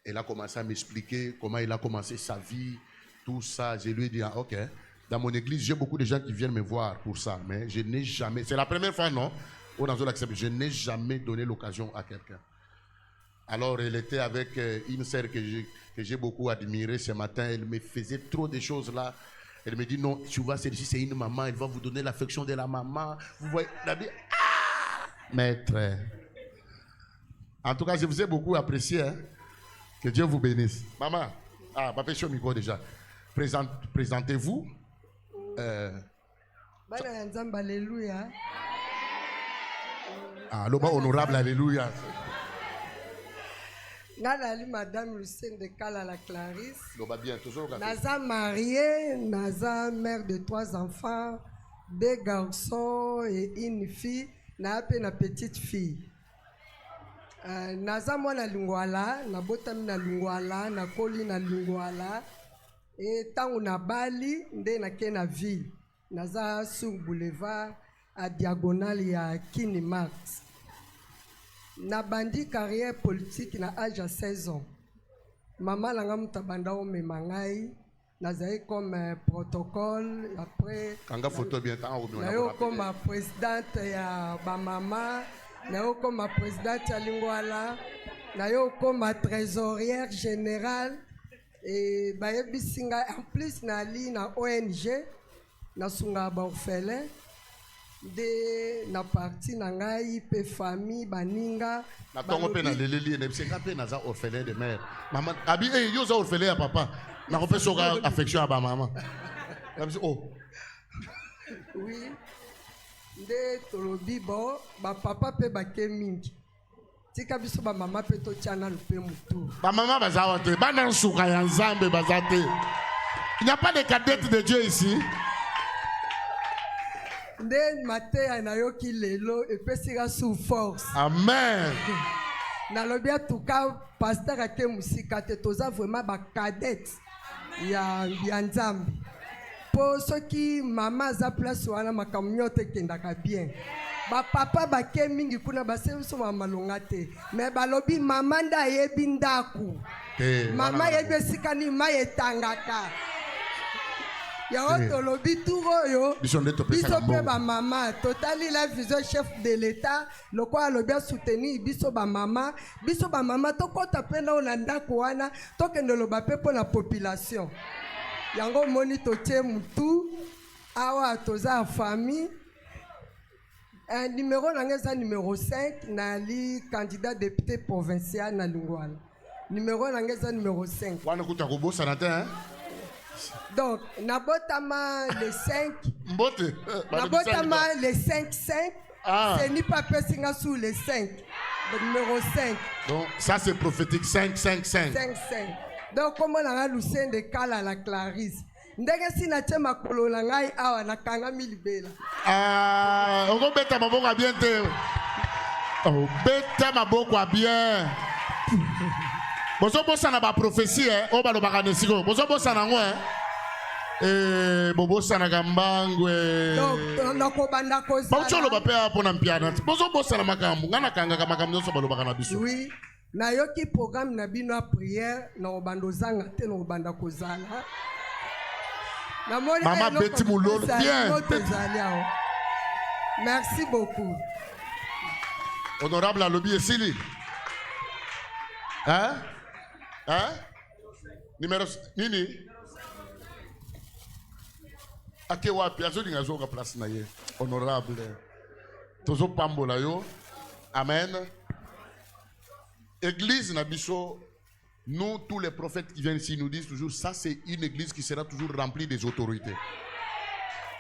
Elle a commencé à m'expliquer comment il a commencé sa vie, tout ça. Je lui ai dit, ah, ok. Dans mon église, j'ai beaucoup de gens qui viennent me voir pour ça, mais je n'ai jamais, c'est la première fois, non? Je n'ai jamais donné l'occasion à quelqu'un. Alors, elle était avec une sœur que j'ai beaucoup admirée ce matin. Elle me faisait trop de choses là. Elle me dit, non, tu vois, celle-ci, c'est une maman. Elle va vous donner l'affection de la maman. Vous voyez, Nabi, maître. En tout cas, je vous ai beaucoup apprécié. Hein? Que Dieu vous bénisse. Maman, papa, je suis au micro déjà. Présentez-vous. Alléluia. L'homme honorable, alléluia. Nalali Madame Lucienne de Kalala Clarisse. Naza mariée, Naza mère de 3 enfants, 2 garçons et une fille. Na petite fille. Naza mwana lingwala, na botami na lingwala, na koli na lingwala. Et tango na Bali, nde na ke na ville. Naza sur boulevard à diagonale ya Kini Marx. Na bandi carrière politique na âge à 16 ans. Maman langa mutabanda o memangai. Nazaï comme protocole, après... Kanga photo bien temps, nayo comme présidente ya Bamama, nayo comme présidente ya Lingwala, nayo comme trésorière générale, et bayebisinga en plus nali na ONG, na sunga ba orphelin, de na parti na ngai pe famille baninga na tongo pe na leleli ne pse ka pe na za orphelin de mère maman abi yo za orphelin ya papa na ko pe soka affection ba maman oh oui de tolobi bo ba papa pe ba ke mingi tika biso ba mama pe to tiana lupe mutu ba mama baza te bana nsuka ya nzambe baza te. Il n'y a pas de cadette de Dieu ici. Nde mateya na yoki lelo epesika sous force. Amen. Na lobia tuka pasteur ake musika te toza vraiment ba cadette ya nzambe. Po soki mama za place wana makamnyote kendaka bien. Ba papa ba ke mingi kuna ba sebiso mama longa te. Mais ba lobi mama nda yebi ndaku. Mama yebi esika ni mayetangaka. Yao tolobi turo yo. Biso pe ba mama. Totali la vision chef de l'État. Loko alobia soutenir biso ba mama. Biso ba mama toko tapenda onanda kuana. Tokende loba pe pour la population. Yango moni totie mutu. Awa toza famille. Numéro nangeza numéro 5. Nali candidat député provincial na Lingwala. Numéro nangeza numéro 5. Wana kuta kubo sanata hein. Donc, Nabotama le 5. Mbote. Nabotama le 5-5. C'est ni pas Pessinga sous le 5. Le numéro 5. Donc, ça c'est prophétique 5-5-5. 5-5. Donc, comment on a Lucien de Kala la Clarisse. Ndenge si na chema kolola ngai awa na kanga milibela. On va mettre ma boca bien te. Oh, bête ma boca bien. Bozo bossa na ba prophétie o ba lo bakane siko. Bozo bossa na ngwe. Bobo sana gambangwe. Donc nako banda ko za. Bozo lo ba pe apo na mpiana. Bozo bossa na makambu. Ngana kanga ka makambu so ba lo bakana biso. Oui. Na yoki programme na bino a prière na obando zanga te na obanda ko zala. Na moni Maman Betty Moulol bien. Merci beaucoup. Honorable Alobi Esili. Hein? Hein? Numéro nini? Ake wapi azo linga zo ka place na ye. Honorable. Tozo pambola yo. Amen. Église na biso, nous tous les prophètes qui viennent ici nous disent toujours ça c'est une église qui sera toujours remplie des autorités.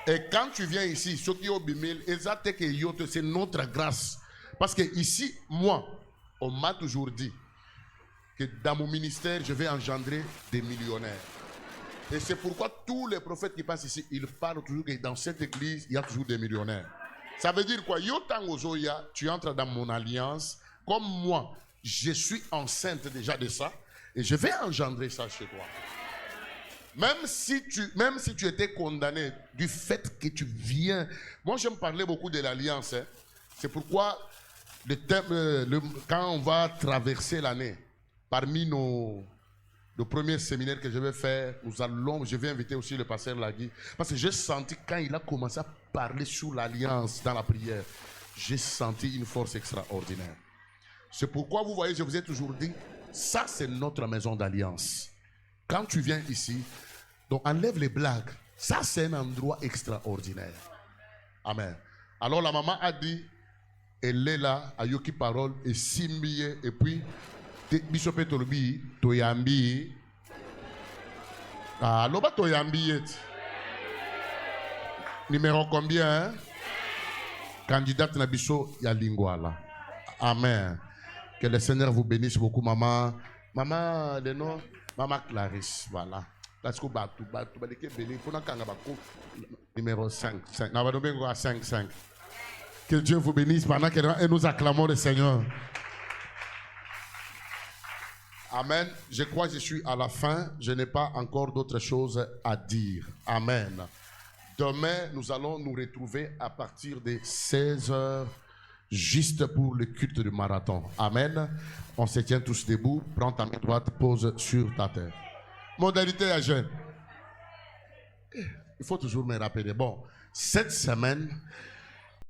Et quand tu viens ici, ce qui est au bimel, c'est notre grâce. Parce que ici, moi, on m'a toujours dit que dans mon ministère, je vais engendrer des millionnaires. Et c'est pourquoi tous les prophètes qui passent ici, ils parlent toujours que dans cette église, il y a toujours des millionnaires. Ça veut dire quoi? Yotangozoya, tu entres dans mon alliance. Comme moi, je suis enceinte déjà de ça. Et je vais engendrer ça chez toi. Même si tu étais condamné du fait que tu viens. Moi, j'aime parler beaucoup de l'alliance. Hein. C'est pourquoi quand on va traverser l'année, parmi nos premiers séminaires que je vais faire, je vais inviter aussi le pasteur Lagui. Parce que j'ai senti, quand il a commencé à parler sur l'alliance dans la prière, j'ai senti une force extraordinaire. C'est pourquoi vous voyez, je vous ai toujours dit, ça c'est notre maison d'alliance. Quand tu viens ici, donc enlève les blagues. Ça c'est un endroit extraordinaire. Amen. Alors la maman a dit, elle est là, à Yoki Parole, et Simbiye, et puis, Bishop Tolobi, Toyambi. Ah, l'oba Toyambi. Numéro combien? Hein? Candidate Nabiso Yalingwala. Amen. Que le Seigneur vous bénisse beaucoup, maman. Maman, le nom, maman Clarisse, voilà. Numéro 5. Que Dieu vous bénisse pendant que nous acclamons le Seigneur. Amen. Je crois que je suis à la fin. Je n'ai pas encore d'autres choses à dire. Amen. Demain, nous allons nous retrouver à partir de 16h. Juste pour le culte du marathon. Amen. On se tient tous debout. Prends ta main droite, pose sur ta terre. Modalité à jeûne. Il faut toujours me rappeler. Bon, cette semaine,